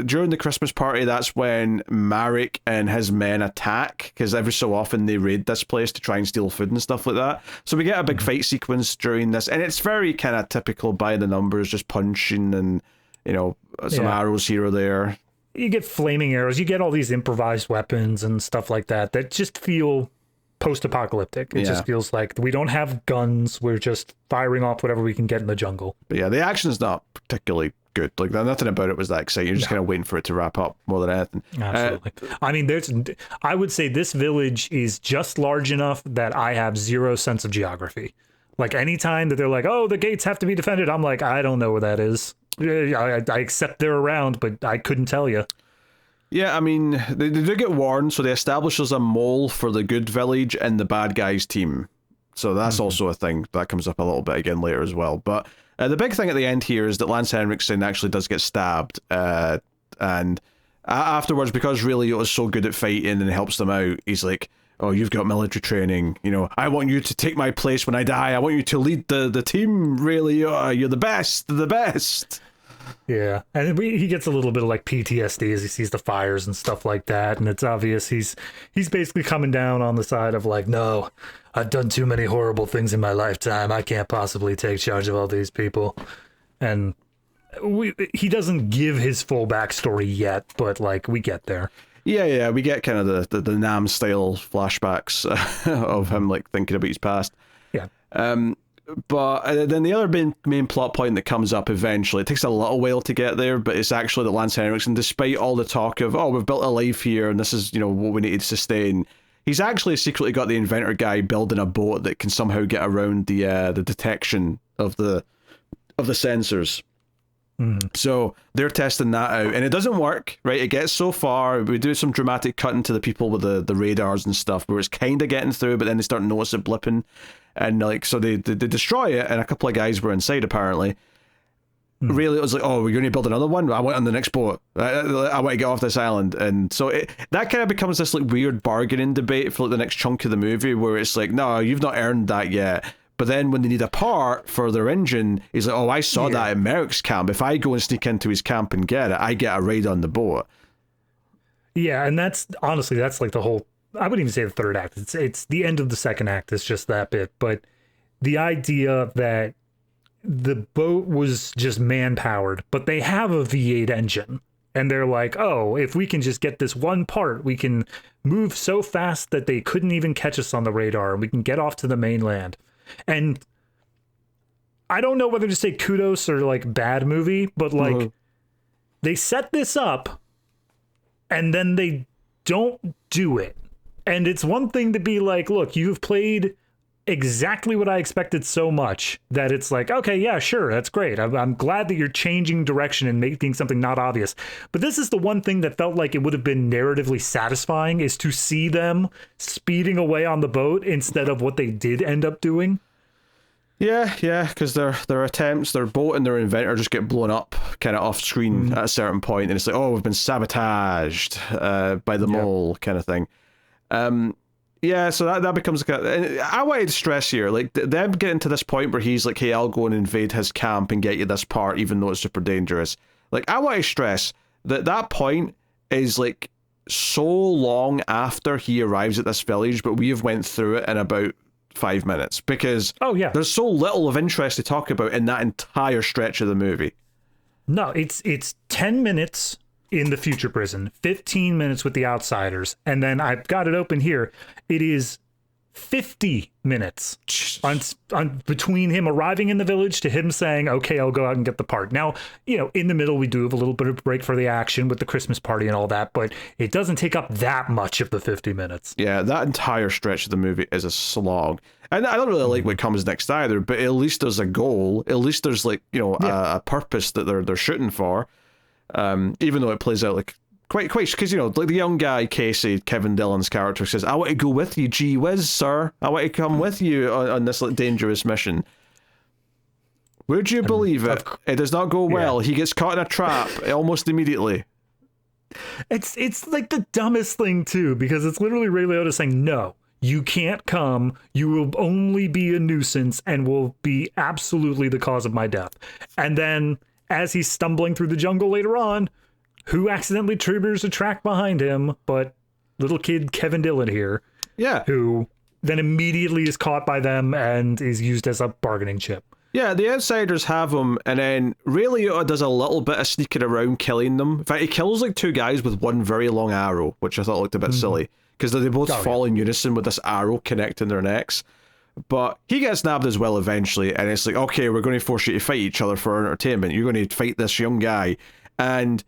During the Christmas party, that's when Marek and his men attack, because every so often they raid this place to try and steal food and stuff like that. So we get a big fight sequence during this, and it's very kind of typical by the numbers, just punching and, you know, some arrows here or there. You get flaming arrows. You get all these improvised weapons and stuff like that that just feel post-apocalyptic. It just feels like we don't have guns. We're just firing off whatever we can get in the jungle. But yeah, the action's not particularly good. Like, nothing about it was that exciting. You're just kind of waiting for it to wrap up more than anything. Absolutely. I mean, I would say this village is just large enough that I have zero sense of geography. Like, anytime that they're like, oh, the gates have to be defended, I'm like, I don't know where that is. I accept they're around, but I couldn't tell you. Yeah, I mean, they do get warned, so they establish there's a mole for the good village and the bad guys team. So that's also a thing that comes up a little bit again later as well. But the big thing at the end here is that Lance Henriksen actually does get stabbed. And afterwards, because really it was so good at fighting and helps them out, he's like, oh, you've got military training. You know, I want you to take my place when I die. I want you to lead the team, really. You're the best, the best. Yeah, and he gets a little bit of like PTSD as he sees the fires and stuff like that, and it's obvious he's basically coming down on the side of like, no, I've done too many horrible things in my lifetime. I can't possibly take charge of all these people. And he doesn't give his full backstory yet, but like we get there. Yeah, we get kind of the Nam style flashbacks of him like thinking about his past. Yeah. But then the other main plot point that comes up eventually, it takes a little while to get there, but it's actually that Lance Henriksen, despite all the talk of, oh, we've built a life here and this is, you know, what we need to sustain, he's actually secretly got the inventor guy building a boat that can somehow get around the detection of the sensors. So they're testing that out, and it doesn't work, right? It gets so far, we do some dramatic cutting to the people with the radars and stuff, where it's kind of getting through, but then they start to notice it blipping, and like, so they destroy it, and a couple of guys were inside apparently. Really, it was like, oh, we're going to build another one? I want on the next boat. I want to get off this island. And so that kind of becomes this like weird bargaining debate for like the next chunk of the movie, where it's like, no, you've not earned that yet. But then when they need a part for their engine, he's like, oh, I saw that at Merrick's camp. If I go and sneak into his camp and get it, I get a ride on the boat. Yeah, and that's honestly, that's like the whole, I wouldn't even say the third act. It's the end of the second act. It's just that bit. But the idea that the boat was just man-powered, but they have a V8 engine. And they're like, oh, if we can just get this one part, we can move so fast that they couldn't even catch us on the radar, and we can get off to the mainland. And I don't know whether to say kudos or like bad movie, but like they set this up and then they don't do it. And it's one thing to be like, look, you've played exactly what I expected so much that it's like, okay, yeah, sure, that's great. I'm glad that you're changing direction and making something not obvious. But this is the one thing that felt like it would have been narratively satisfying, is to see them speeding away on the boat instead of what they did end up doing. Yeah, because their attempts, their boat and their inventor just get blown up kind of off screen at a certain point, and it's like, oh, we've been sabotaged by the mole kind of thing. Yeah, so that becomes I wanted to stress here, like them getting to this point where he's like, hey, I'll go and invade his camp and get you this part, even though it's super dangerous. Like, I want to stress that point is like so long after he arrives at this village, but we have went through it in about 5 minutes, because there's so little of interest to talk about in that entire stretch of the movie. No, it's 10 minutes in the future prison, 15 minutes with the outsiders, and then I've got it open here. It is 50 minutes on between him arriving in the village to him saying, okay, I'll go out and get the part. Now, in the middle, we do have a little bit of break for the action with the Christmas party and all that, but it doesn't take up that much of the 50 minutes. Yeah, that entire stretch of the movie is a slog. And I don't really like what comes next either, but at least there's a goal. At least there's a purpose that they're shooting for. Even though it plays out like quite because like the young guy Casey, Kevin Dillon's character, says, I want to go with you, gee whiz, sir, I want to come with you on this dangerous mission. Would you believe it? It does not go well. He gets caught in a trap almost immediately. It's like the dumbest thing too, because it's literally Ray Liotta saying, no, you can't come, you will only be a nuisance and will be absolutely the cause of my death. And then as he's stumbling through the jungle later on, who accidentally triggers a track behind him but little kid Kevin Dillon here. Yeah. Who then immediately is caught by them and is used as a bargaining chip. Yeah, the outsiders have him, and then Ray Liotta does a little bit of sneaking around killing them. In fact, he kills like 2 guys with one very long arrow, which I thought looked a bit silly, because they both fall in unison with this arrow connecting their necks. But he gets nabbed as well eventually, and it's like, okay, we're going to force you to fight each other for entertainment. You're going to fight this young guy. And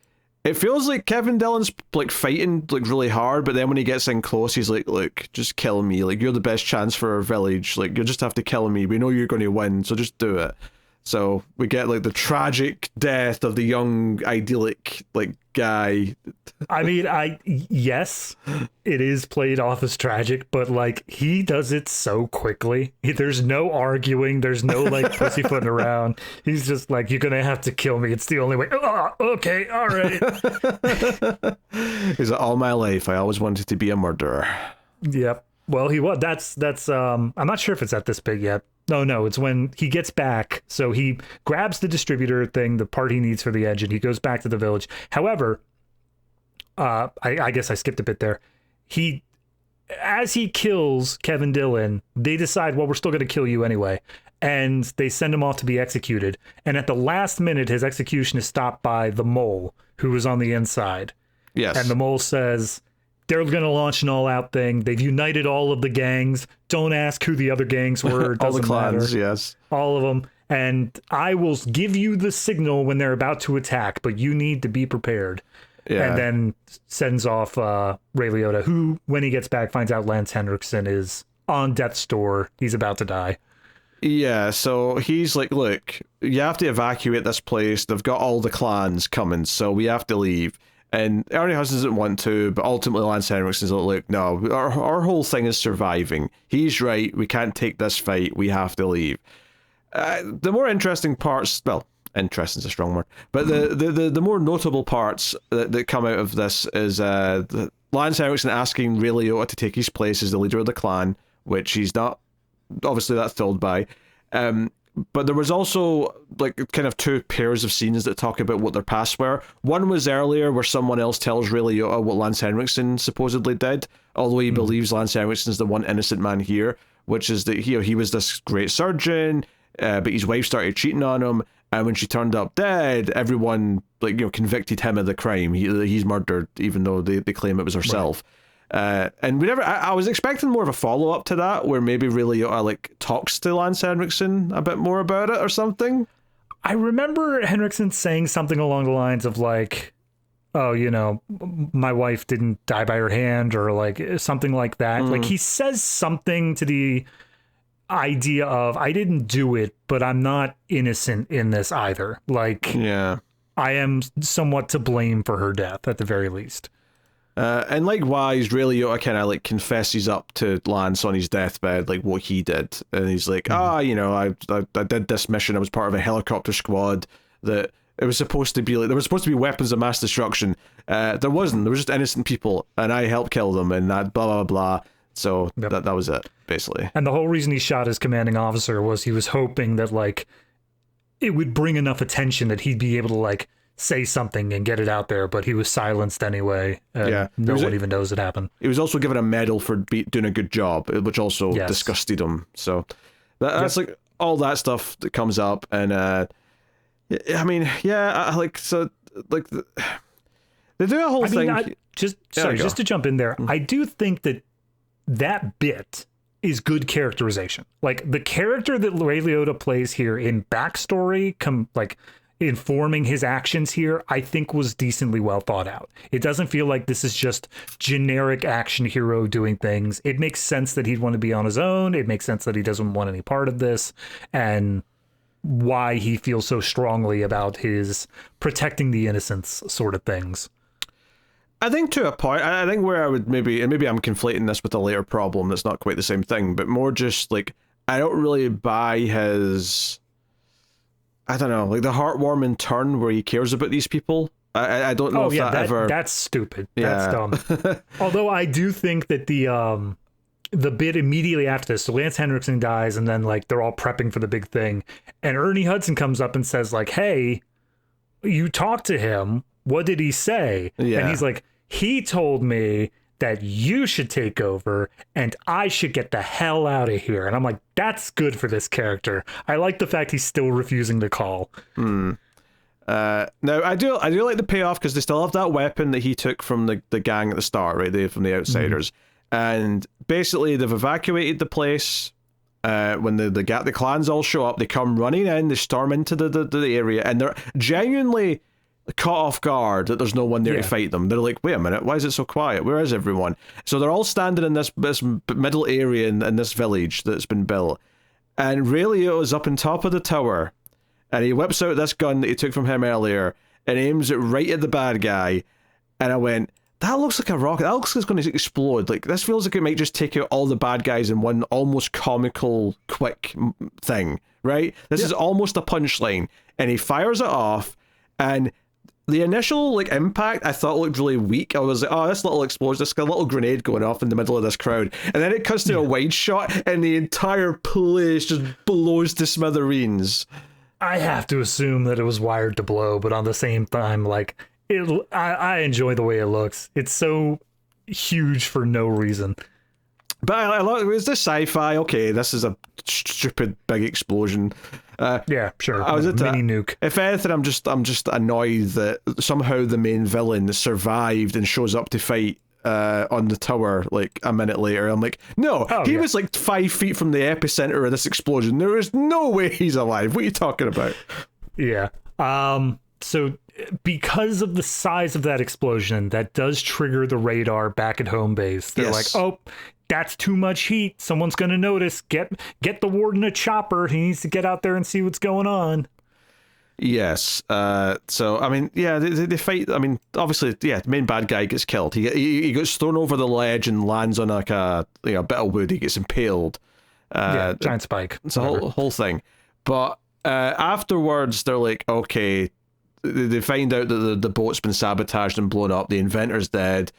it feels like Kevin Dillon's like fighting like really hard, but then when he gets in close, he's like, look, just kill me. Like, you're the best chance for our village. Like, you'll just have to kill me. We know you're going to win, so just do it. So we get like the tragic death of the young idyllic like guy. I mean, yes, it is played off as tragic, but like he does it so quickly. There's no arguing. There's no like pussyfooting around. He's just like, you're gonna have to kill me. It's the only way. Oh, okay, all right. He's like, all my life I always wanted to be a murderer. Yep. Well, he was. That's. I'm not sure if it's at this big yet. No, it's when he gets back. So he grabs the distributor thing, the part he needs for the engine. He goes back to the village. However, I guess I skipped a bit there. As he kills Kevin Dillon, they decide, well, we're still going to kill you anyway. And they send him off to be executed. And at the last minute, his execution is stopped by the mole, who was on the inside. Yes. And the mole says, they're going to launch an all-out thing. They've united all of the gangs. Don't ask who the other gangs were. All the clans, matter. Yes. All of them. And I will give you the signal when they're about to attack, but you need to be prepared. Yeah. And then sends off Ray Liotta, who, when he gets back, finds out Lance Henriksen is on death's door. He's about to die. Yeah, so he's like, look, you have to evacuate this place. They've got all the clans coming, so we have to leave. And Ernie Hudson doesn't want to, but ultimately Lance Henriksen's like, look, no, our whole thing is surviving. He's right, we can't take this fight, we have to leave. The more interesting parts, well, interesting is a strong word, but the more notable parts that come out of this is Lance Henriksen asking Ray Liotta to take his place as the leader of the clan, which he's not, obviously that's told by. But there was also like kind of 2 pairs of scenes that talk about what their pasts were. One was earlier where someone else tells Ray Liotta what Lance Henriksen supposedly did, although he believes Lance Henriksen's the one innocent man here, which is that he was this great surgeon, but his wife started cheating on him, and when she turned up dead, everyone convicted him of the crime. He's murdered, even though they claim it was herself. Right. And we never. I was expecting more of a follow up to that, where maybe Ray Liotta talks to Lance Henriksen a bit more about it or something. I remember Henriksen saying something along the lines of like, "Oh, my wife didn't die by her hand," or something like that. Like he says something to the idea of, "I didn't do it, but I'm not innocent in this either." Like, yeah, I am somewhat to blame for her death at the very least. And likewise, Ray Liotta kind of like confesses up to Lance on his deathbed, like what he did, and he's like, you know, I did this mission. I was part of a helicopter squad that it was supposed to be like there were supposed to be weapons of mass destruction. There wasn't. There was just innocent people, and I helped kill them, and that blah blah blah. So that was it, basically. And the whole reason he shot his commanding officer was he was hoping that like it would bring enough attention that he'd be able to like say something and get it out there, but he was silenced anyway. And no one even knows it happened. He was also given a medal for doing a good job, which also disgusted him. So that's like all that stuff that comes up, and I mean, they do a whole thing. Just to jump in there, I do think that bit is good characterization. Like the character that Ray Liotta plays here in backstory, informing his actions here, I think was decently well thought out. It doesn't feel like this is just generic action hero doing things. It makes sense that he'd want to be on his own. It makes sense that he doesn't want any part of this, and why he feels so strongly about his protecting the innocents sort of things. I think to a point, I think where I would maybe I'm conflating this with a later problem that's not quite the same thing, but more just like, I don't really buy his, I don't know, like the heartwarming turn where he cares about these people. I don't know that's stupid. Yeah. That's dumb. Although I do think that the bit immediately after this, so Lance Henriksen dies, and then like they're all prepping for the big thing, and Ernie Hudson comes up and says like, hey, you talked to him, what did he say? And he's like, he told me that you should take over and I should get the hell out of here. And I'm like, that's good for this character. I like the fact he's still refusing to call. Now I do like the payoff, because they still have that weapon that he took from the gang at the start, right? From the outsiders. And basically they've evacuated the place. When the clans all show up, they come running in, they storm into the area, and they're genuinely caught off guard that there's no one there to fight them. They're like, wait a minute, why is it so quiet? Where is everyone? So they're all standing in this middle area in this village that's been built, and Ray Liotta's up on top of the tower, and he whips out this gun that he took from him earlier and aims it right at the bad guy, and I went, that looks like a rocket. That looks like it's going to explode. Like, this feels like it might just take out all the bad guys in one almost comical, quick thing, right? This is almost a punchline. And he fires it off, and the initial like impact I thought looked really weak. I was like, oh, this little explosion, this little grenade going off in the middle of this crowd. And then it cuts to a wide shot, and the entire place just blows to smithereens. I have to assume that it was wired to blow, but on the same time, like, I enjoy the way it looks. It's so huge for no reason. But I love it. Was this sci-fi? Okay, this is a stupid big explosion. Yeah, sure. Mini nuke. If anything, I'm just annoyed that somehow the main villain survived and shows up to fight on the tower like a minute later. I'm like, no, he was like 5 feet from the epicenter of this explosion. There is no way he's alive. What are you talking about? Yeah. So because of the size of that explosion, that does trigger the radar back at home base. They're like, oh, that's too much heat. Someone's going to notice. Get the warden a chopper. He needs to get out there and see what's going on. Yes. So, I mean, yeah, they fight. I mean, obviously, yeah, the main bad guy gets killed. He gets thrown over the ledge and lands on like a bit of wood. He gets impaled. Giant spike. It's a whole thing. But afterwards, they're like, okay, they find out that the boat's been sabotaged and blown up. The inventor's dead.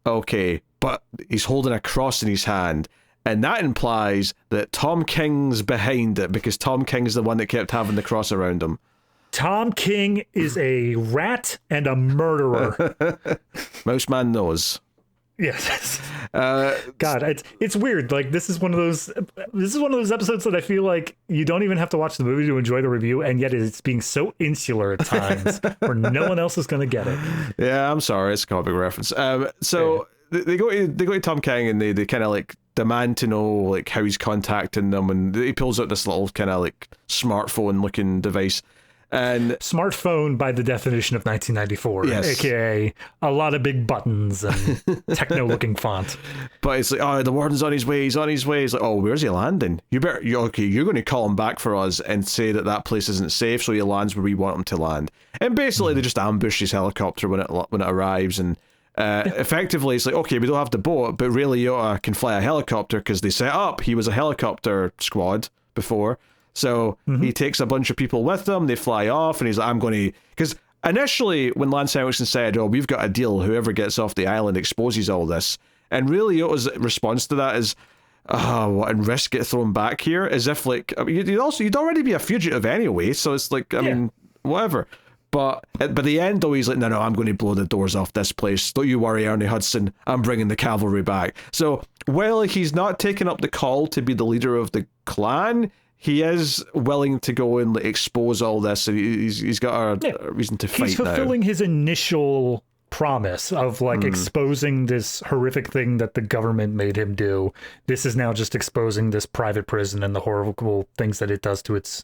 Okay, but he's holding a cross in his hand. And that implies that Tom King's behind it, because Tom King's the one that kept having the cross around him. Tom King is a rat and a murderer. Mouseman knows. Yes. God, it's weird. Like, this is one of those episodes that I feel like you don't even have to watch the movie to enjoy the review, and yet it's being so insular at times where no one else is going to get it. Yeah, I'm sorry, it's a comic reference. They go to Tom King, and they kind of like demand to know like how he's contacting them, and he pulls out this little kind of like smartphone looking device. And smartphone by the definition of 1994, aka a lot of big buttons and techno-looking font. But it's like, oh, the warden's on his way. He's on his way. It's like, oh, where's he landing? You're going to call him back for us and say that place isn't safe, so he lands where we want him to land. And basically, they just ambush his helicopter when it arrives, and Effectively, it's like, okay, we don't have the boat, but Ray Liotta can fly a helicopter because they set up he was a helicopter squad before. So he takes a bunch of people with him, they fly off, and he's like, I'm going to... Because initially, when Lance Henriksen said, oh, we've got a deal, whoever gets off the island exposes all this, and Ray Liotta's response to that is, oh, what, and risk get thrown back here? As if, like, I mean, you'd already be a fugitive anyway, so it's like, I mean, whatever. But at the end, though, he's like, no, I'm going to blow the doors off this place. Don't you worry, Ernie Hudson. I'm bringing the cavalry back. So, while he's not taking up the call to be the leader of the clan, he is willing to go and like, expose all this. And he's got a reason to fight now. He's fulfilling his initial promise of like exposing this horrific thing that the government made him do. This is now just exposing this private prison and the horrible things that it does to its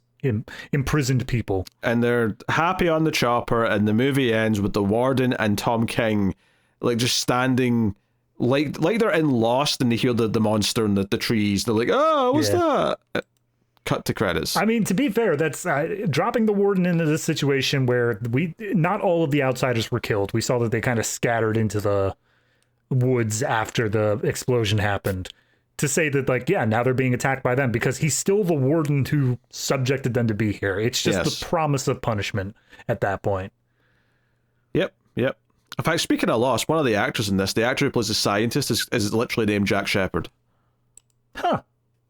imprisoned people. And they're happy on the chopper, and the movie ends with the warden and Tom King like just standing like they're in Lost, and they hear the monster in the trees. They're like, oh, what's that? Cut to credits. I mean, to be fair, that's dropping the warden into this situation where not all of the outsiders were killed. We saw that they kind of scattered into the woods after the explosion happened. To say that, like, yeah, now they're being attacked by them because he's still the warden who subjected them to be here. It's just the promise of punishment at that point. Yep. In fact, speaking of Lost, one of the actors in this, the actor who plays the scientist, is literally named Jack Shepherd. Huh.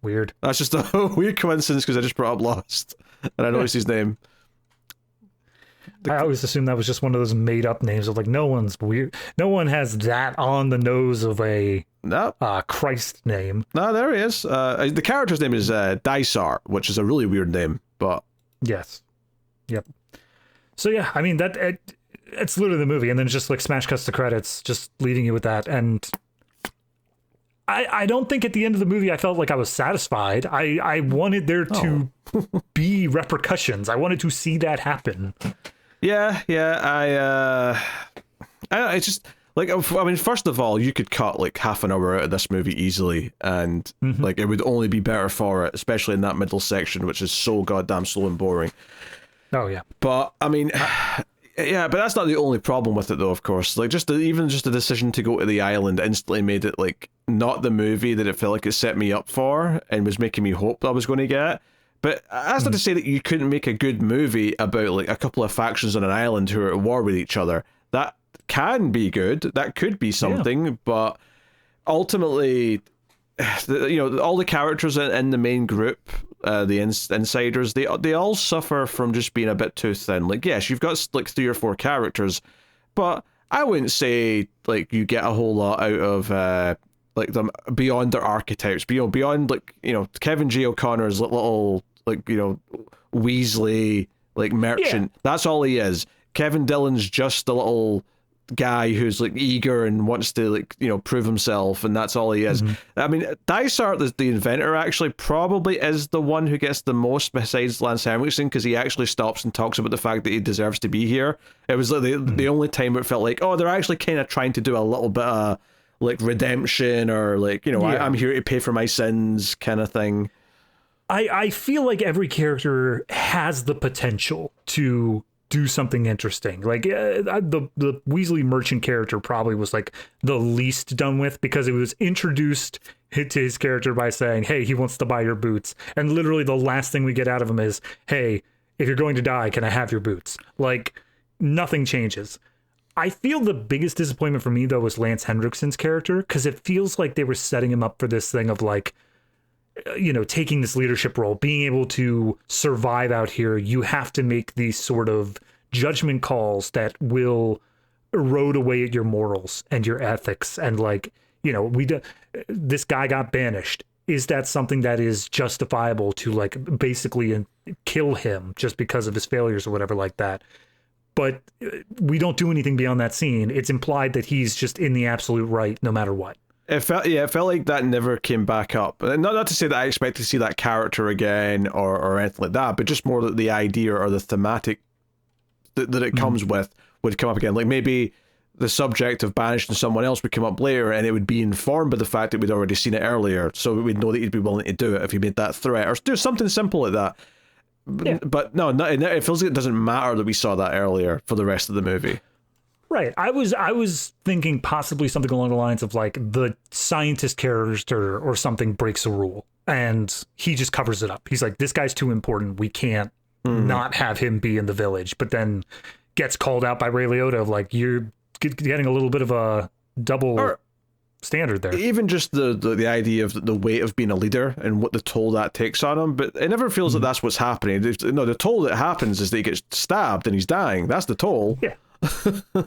Weird. That's just a weird coincidence because I just brought up Lost and I noticed his name. I always assumed that was just one of those made up names of like, no one's weird. No one has that on the nose of a Christ name. No, there he is. The character's name is Dysar, which is a really weird name, but yes. Yep. So yeah, I mean it's literally the movie, and then it's just like smash cuts to credits, just leaving you with that. And I don't think at the end of the movie I felt like I was satisfied. I wanted there to be repercussions. I wanted to see that happen. Yeah. I just like, I mean, first of all, you could cut like half an hour out of this movie easily, and like it would only be better for it, especially in that middle section, which is so goddamn slow and boring. Oh yeah. But I mean, yeah, but that's not the only problem with it, though. Of course, like even the decision to go to the island instantly made it like not the movie that it felt like it set me up for and was making me hope that I was going to get. But that's not to say that you couldn't make a good movie about like a couple of factions on an island who are at war with each other. That can be good. That could be something. But ultimately, all the characters in the main group, the insiders, they all suffer from just being a bit too thin. Like, yes, you've got like 3 or 4 characters, but I wouldn't say like you get a whole lot out of like them beyond their archetypes, beyond like Kevin J. O'Connor's little like Weasley like merchant. Yeah. That's all he is. Kevin Dillon's just a little guy who's like eager and wants to like prove himself, and that's all he is. I mean, Dysart, the inventor, actually probably is the one who gets the most besides Lance Henriksen, because he actually stops and talks about the fact that he deserves to be here. It was like the only time where it felt like, oh, they're actually kind of trying to do a little bit of like redemption, or like I'm here to pay for my sins kind of thing. I feel like every character has the potential to do something interesting. Like the Weasley merchant character probably was like the least done with, because it was introduced to his character by saying, hey, he wants to buy your boots, and literally the last thing we get out of him is, hey, if you're going to die, can I have your boots? Like, nothing changes. I feel the biggest disappointment for me, though, was Lance Henriksen's character, because it feels like they were setting him up for this thing of like, taking this leadership role, being able to survive out here. You have to make these sort of judgment calls that will erode away at your morals and your ethics. And like, this guy got banished. Is that something that is justifiable to like basically kill him just because of his failures or whatever like that? But we don't do anything beyond that scene. It's implied that he's just in the absolute right no matter what. It felt like that never came back up. Not to say that I expect to see that character again or anything like that, but just more that the idea or the thematic that it comes with would come up again. Like maybe the subject of banishing someone else would come up later, and it would be informed by the fact that we'd already seen it earlier, so we'd know that he'd be willing to do it if he made that threat, or do something simple like that. Yeah. But no, it feels like it doesn't matter that we saw that earlier for the rest of the movie. Right. I was thinking possibly something along the lines of like the scientist character or something breaks a rule and he just covers it up. He's like, this guy's too important. We can't not have him be in the village. But then gets called out by Ray Liotta of like, you're getting a little bit of a double standard there. Even just the idea of the weight of being a leader and what the toll that takes on him, but it never feels that that's what's happening. No, the toll that happens is that he gets stabbed and he's dying. That's the toll. Yeah.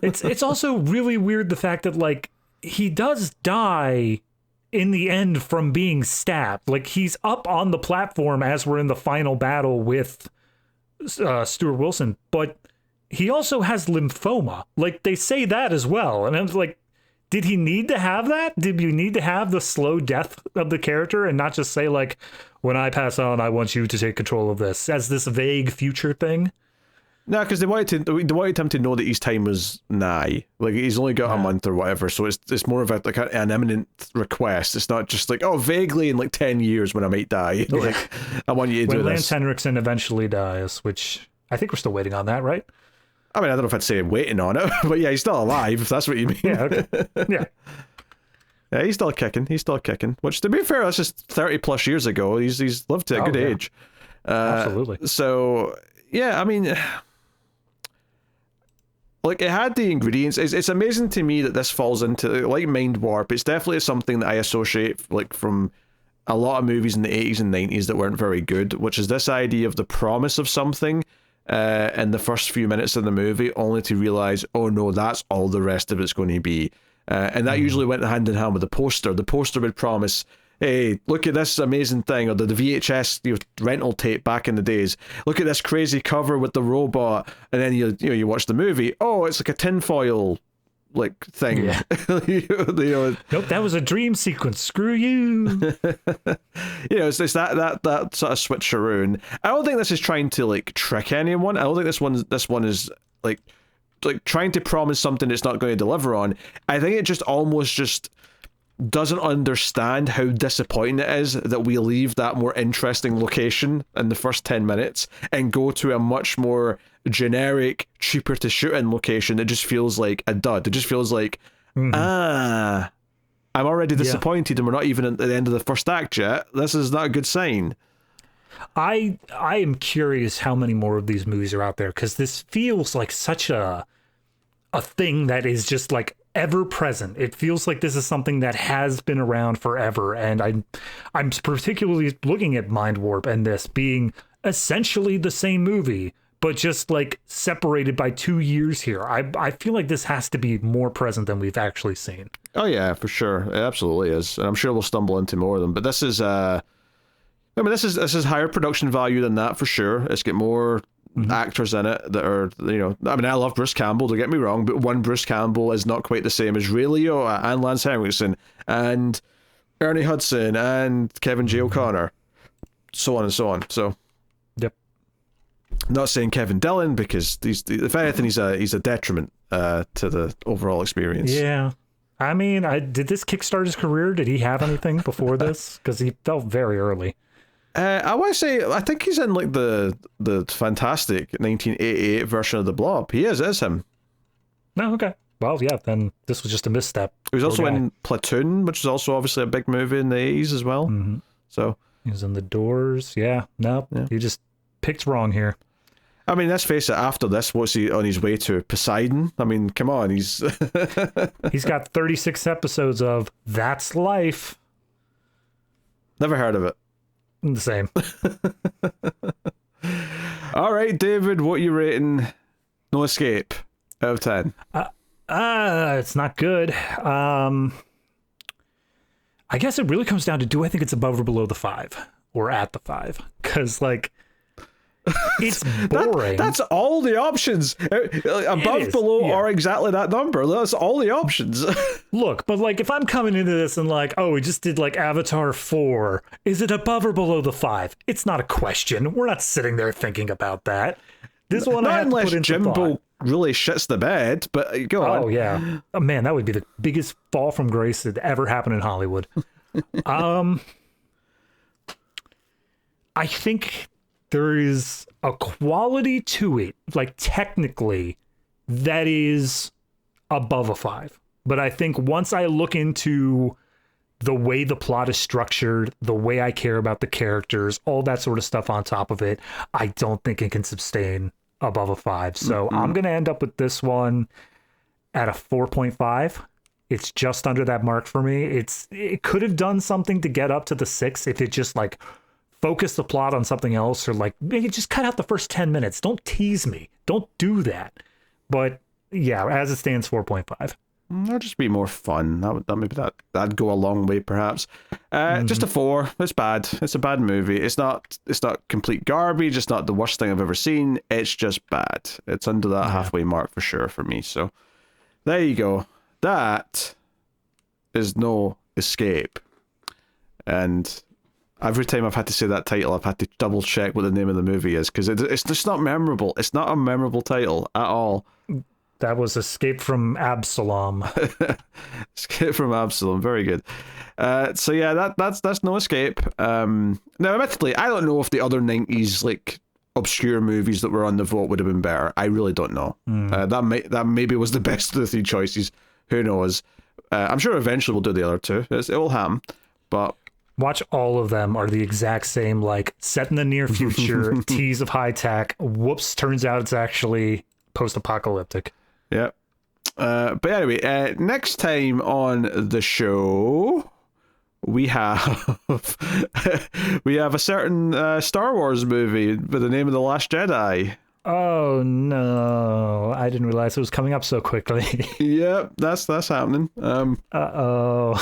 It's also really weird the fact that like he does die in the end from being stabbed. Like he's up on the platform as we're in the final battle with Stuart Wilson, but he also has lymphoma. Like they say that as well, and I was like, did he need to have that? Did you need to have the slow death of the character and not just say like, when I pass on, I want you to take control of this as this vague future thing? No, because they wanted him to know that his time was nigh. Like he's only got a month or whatever, so it's more of an imminent request. It's not just like, oh, vaguely in like 10 years when I might die. Like I want you to do when this. Lance Henriksen eventually dies, which I think we're still waiting on that, right? I mean, I don't know if I'd say waiting on it, but yeah, he's still alive. If that's what you mean. Yeah. Okay. Yeah. Yeah, he's still kicking. He's still kicking. Which, to be fair, that's just 30 plus years ago. He's lived to a good age. Absolutely. So yeah, I mean. Like, it had the ingredients. It's amazing to me that this falls into, like, Mind Warp. It's definitely something that I associate, like, from a lot of movies in the 80s and 90s that weren't very good, which is this idea of the promise of something in the first few minutes of the movie, only to realize, oh no, that's all the rest of it's going to be. And that usually went hand in hand with the poster. The poster would promise, hey, look at this amazing thing, or the VHS rental tape back in the days. Look at this crazy cover with the robot, and then you watch the movie. Oh, it's like a tinfoil like thing. Yeah. Nope, that was a dream sequence. Screw you. It's that sort of switcheroo. And I don't think this is trying to like trick anyone. I don't think this one is like trying to promise something it's not going to deliver on. I think it just almost just doesn't understand how disappointing it is that we leave that more interesting location in the first 10 minutes and go to a much more generic, cheaper to shoot in location that just feels like a dud. It just feels like, I'm already disappointed and we're not even at the end of the first act yet. This is not a good sign. I am curious how many more of these movies are out there, because this feels like such a thing that is just like ever present. It feels like this is something that has been around forever, and I'm particularly looking at Mind Warp and this being essentially the same movie, but just like separated by 2 years here. I feel like this has to be more present than we've actually seen. Oh yeah, for sure. It absolutely is. And I'm sure we'll stumble into more of them, but this is this is higher production value than that for sure. It's got more actors in it that are, I love Bruce Campbell, don't get me wrong, but one Bruce Campbell is not quite the same as Ray Liotta and Lance Henriksen and Ernie Hudson and Kevin J. O'Connor, so on and so on. So, yep. Not saying Kevin Dillon, because if anything, he's a detriment to the overall experience. Yeah. I mean, did this kickstart his career? Did he have anything before this? Because he felt very early. I want to say, I think he's in like the fantastic 1988 version of The Blob. He is him. No, okay. Well, yeah, then this was just a misstep. He was also in Platoon, which is also obviously a big movie in the 80s as well. Mm-hmm. So he was in The Doors. Yeah, no, you just picked wrong here. I mean, let's face it, after this, what's he on his way to? Poseidon? I mean, come on, he's got 36 episodes of That's Life. Never heard of it. The same. All right, David, what are you rating No Escape out of 10? It's not good. I guess it really comes down to, do I think it's above or below the 5 or at the 5? Because like, it's boring. That's all the options. Above, below, or exactly that number. That's all the options. Look, but like, if I'm coming into this and like, oh, we just did like Avatar 4, is it above or below the 5? It's not a question. We're not sitting there thinking about that. This one, not I have unless to put into Jimbo thought. really shits the bed. But go on. Oh yeah, oh, man, that would be the biggest fall from grace that ever happened in Hollywood. I think there is a quality to it, like technically, that is above a 5. But I think once I look into the way the plot is structured, the way I care about the characters, all that sort of stuff on top of it, I don't think it can sustain above a 5. So I'm going to end up with this one at a 4.5. It's just under that mark for me. It could have done something to get up to the 6 if it just like focused the plot on something else, or like maybe just cut out the first 10 minutes. Don't tease me. Don't do that. But yeah, as it stands, 4.5. That'd just be more fun. That'd go a long way, perhaps. Just a 4. It's bad. It's a bad movie. It's not complete garbage. It's not the worst thing I've ever seen. It's just bad. It's under that halfway mark for sure for me. So there you go. That is No Escape. And every time I've had to say that title, I've had to double check what the name of the movie is, because it's just not memorable. It's not a memorable title at all. That was Escape from Absalom. Escape from Absalom. Very good. So yeah, that's No Escape. Now, admittedly, I don't know if the other 90s like obscure movies that were on the vote would have been better. I really don't know. That maybe was the best of the 3 choices. Who knows? I'm sure eventually we'll do the other 2. It will happen. But watch, all of them are the exact same, like set in the near future, tease of high tech. Whoops, turns out it's actually post-apocalyptic. Yeah. But anyway, next time on the show, we have a certain Star Wars movie by the name of The Last Jedi. Oh no, I didn't realize it was coming up so quickly. Yep, that's happening. Uh-oh.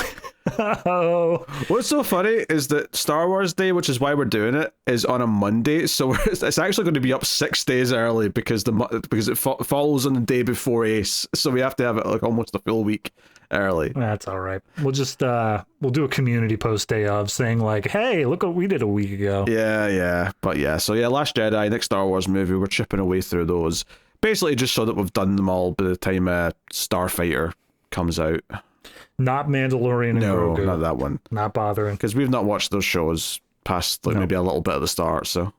What's so funny is that Star Wars Day, which is why we're doing it, is on a Monday, so it's actually going to be up 6 days early because it follows on the day before Ace, so we have to have it like almost a full week early. That's all right. We'll just we'll do a community post day of saying like, hey, look what we did a week ago. Yeah. But yeah, so yeah, Last Jedi, next Star Wars movie, we're chipping away through those. Basically just so that we've done them all by the time Starfighter comes out. Not Mandalorian and Grogu. No, not that one. Not bothering. Because we've not watched those shows past maybe a little bit at the start, so.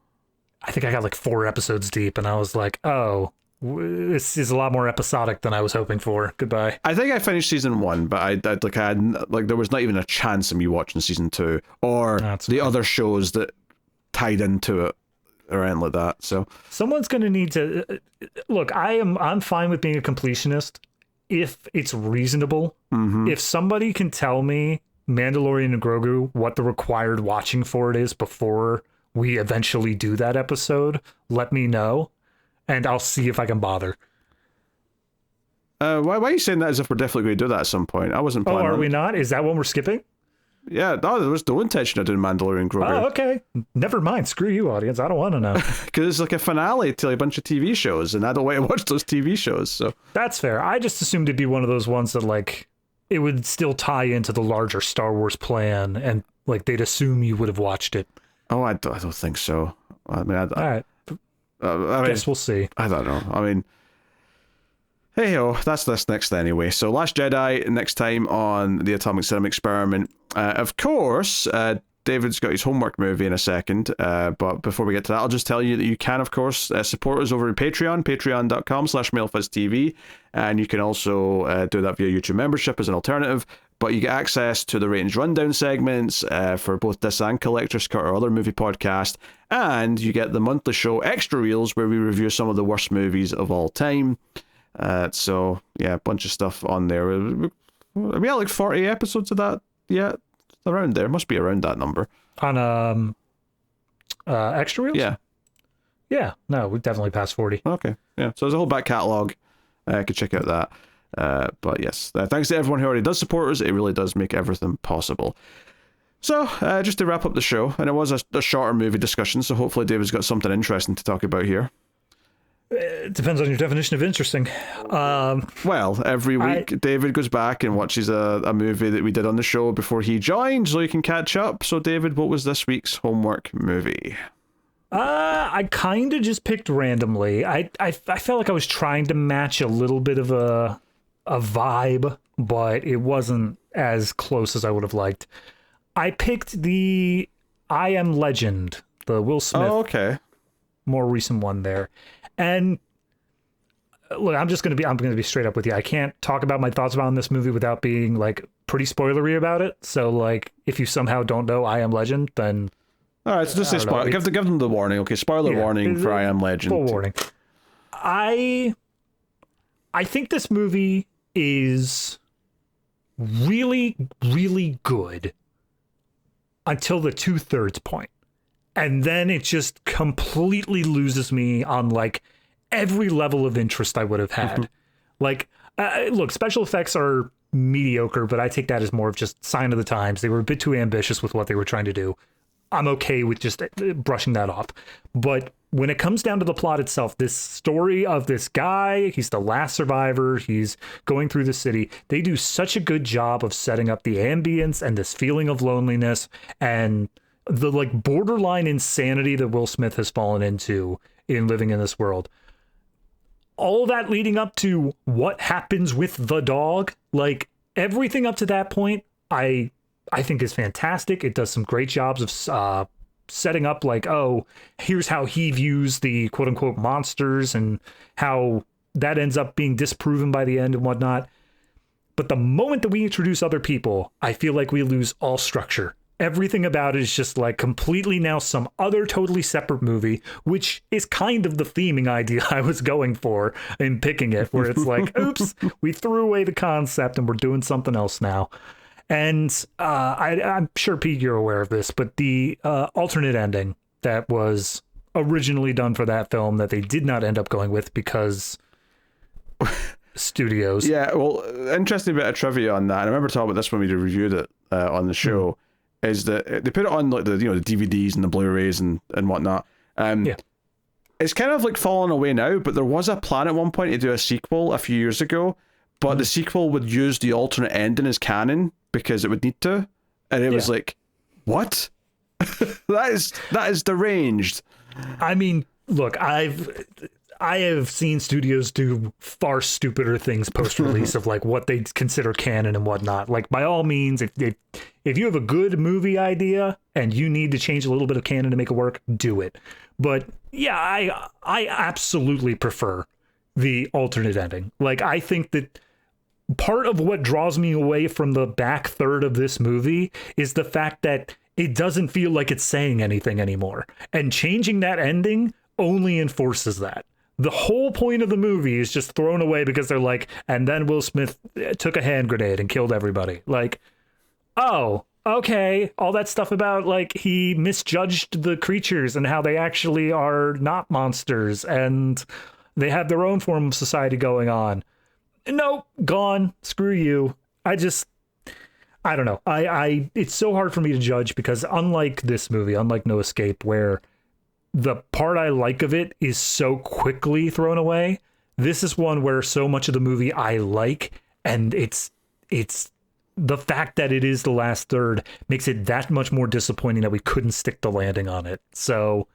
I think I got like 4 episodes deep and I was like, oh, this is a lot more episodic than I was hoping for. Goodbye. I think I finished season 1, but I there was not even a chance of me watching season 2 or other shows that tied into it or anything like that. So someone's going to need to look. I'm fine with being a completionist if it's reasonable. If somebody can tell me Mandalorian and Grogu what the required watching for it is before we eventually do that episode, let me know. And I'll see if I can bother. Why are you saying that as if we're definitely going to do that at some point? I wasn't planning. Oh, are we not? Is that one we're skipping? Yeah, no, there was no intention of doing Mandalorian Grogu. Oh, okay. Never mind. Screw you, audience. I don't want to know. Because it's like a finale to a bunch of TV shows, and I don't want to watch those TV shows. So that's fair. I just assumed it'd be one of those ones that like it would still tie into the larger Star Wars plan, and like they'd assume you would have watched it. Oh, I don't think so. I mean, all right. I guess we'll see. I don't know. I mean, hey-ho, that's this next anyway. So Last Jedi next time on the Atomic Cinema Experiment. Of course, David's got his homework movie in a second, but before we get to that, I'll just tell you that you can, of course, support us over at Patreon, patreon.com/MailFuzzTV, and you can also do that via YouTube membership as an alternative. But you get access to the Ratings Rundown segments for both this and Collector's Cut, or other movie podcast, and you get the monthly show Extra Reels, where we review some of the worst movies of all time. So, yeah, a bunch of stuff on there. We got like 40 episodes of that yet? Around there. Must be around that number. On Extra Reels? Yeah. Yeah, no, we definitely passed 40. Okay, yeah. So there's a whole back catalogue. You could check out that. But yes, thanks to everyone who already does support us. It really does make everything possible. So, just to wrap up the show, and it was a shorter movie discussion, so hopefully David's got something interesting to talk about here. It depends on your definition of interesting. Well, every week David goes back and watches a movie that we did on the show before he joined, so you can catch up. So, David, what was this week's homework movie? I kind of just picked randomly. I felt like I was trying to match a little bit of a vibe, but it wasn't as close as I would have liked. I picked the I Am Legend, the Will Smith, more recent one there. And look, I'm gonna be straight up with you. I can't talk about my thoughts about this movie without being like pretty spoilery about it. So like, if you somehow don't know I Am Legend, then all right, so just say spoiler. Give them the warning. Okay, spoiler warning for I Am Legend. Full warning. I think this movie is really, really good until the 2/3 point. And then it just completely loses me on like every level of interest I would have had. Like, look, special effects are mediocre, but I take that as more of just sign of the times. They were a bit too ambitious with what they were trying to do. I'm okay with just brushing that off. But when it comes down to the plot itself, this story of this guy, he's the last survivor, he's going through the city. They do such a good job of setting up the ambience and this feeling of loneliness and the like borderline insanity that Will Smith has fallen into in living in this world. All that leading up to what happens with the dog, like everything up to that point, I think is fantastic. It does some great jobs of setting up like, oh, here's how he views the quote unquote monsters and how that ends up being disproven by the end and whatnot. But the moment that we introduce other people, I feel like we lose all structure. Everything about it is just like completely now some other totally separate movie, which is kind of the theming idea I was going for in picking it, where it's like, oops, we threw away the concept and we're doing something else now. And I'm sure, Pete, you're aware of this, but the alternate ending that was originally done for that film that they did not end up going with because studios. Yeah, well, interesting bit of trivia on that. I remember talking about this when we reviewed it on the show. Is that they put it on like the the DVDs and the Blu-rays and whatnot. It's kind of like fallen away now, but there was a plan at one point to do a sequel a few years ago, but the sequel would use the alternate ending as canon because it would need to, and it was like, what? that is deranged. I mean, look, I have seen studios do far stupider things post-release of like what they consider canon and whatnot. Like, by all means, if you have a good movie idea and you need to change a little bit of canon to make it work, do it. But yeah, I absolutely prefer the alternate ending. Like, I think that part of what draws me away from the back third of this movie is the fact that it doesn't feel like it's saying anything anymore. And changing that ending only enforces that. The whole point of the movie is just thrown away because they're like, and then Will Smith took a hand grenade and killed everybody. Like, oh, okay. All that stuff about like he misjudged the creatures and how they actually are not monsters and they have their own form of society going on. Nope, gone. Screw you. I don't know. It's so hard for me to judge because unlike this movie, unlike No Escape, where the part I like of it is so quickly thrown away, this is one where so much of the movie I like, and it's the fact that it is the last third makes it that much more disappointing that we couldn't stick the landing on it. So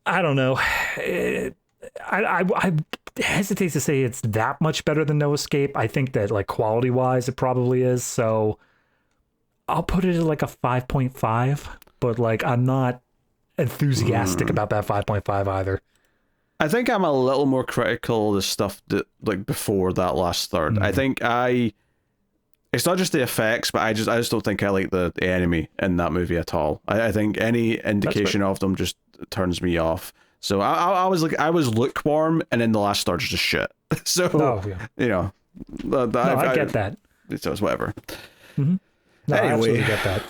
I don't know. I hesitate to say it's that much better than No Escape. I think that like quality wise it probably is. So I'll put it at like a 5.5, but like I'm not enthusiastic about that 5.5 either. I think I'm a little more critical of the stuff that like before that last third. I think it's not just the effects, but I just don't think I like the enemy in that movie at all. I think any indication of them just turns me off. So I was lukewarm, and then the last third's just shit. So I get that. So it's whatever. No, anyway, I absolutely get that.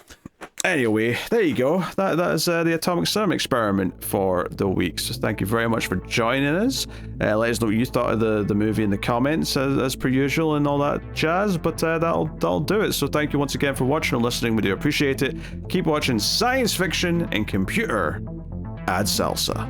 Anyway, there you go. That is the Atomic Cinema Experiment for the week. So thank you very much for joining us. Let us know what you thought of the movie in the comments, as per usual, and all that jazz. But that'll do it. So thank you once again for watching and listening. We do appreciate it. Keep watching science fiction and computer ad salsa.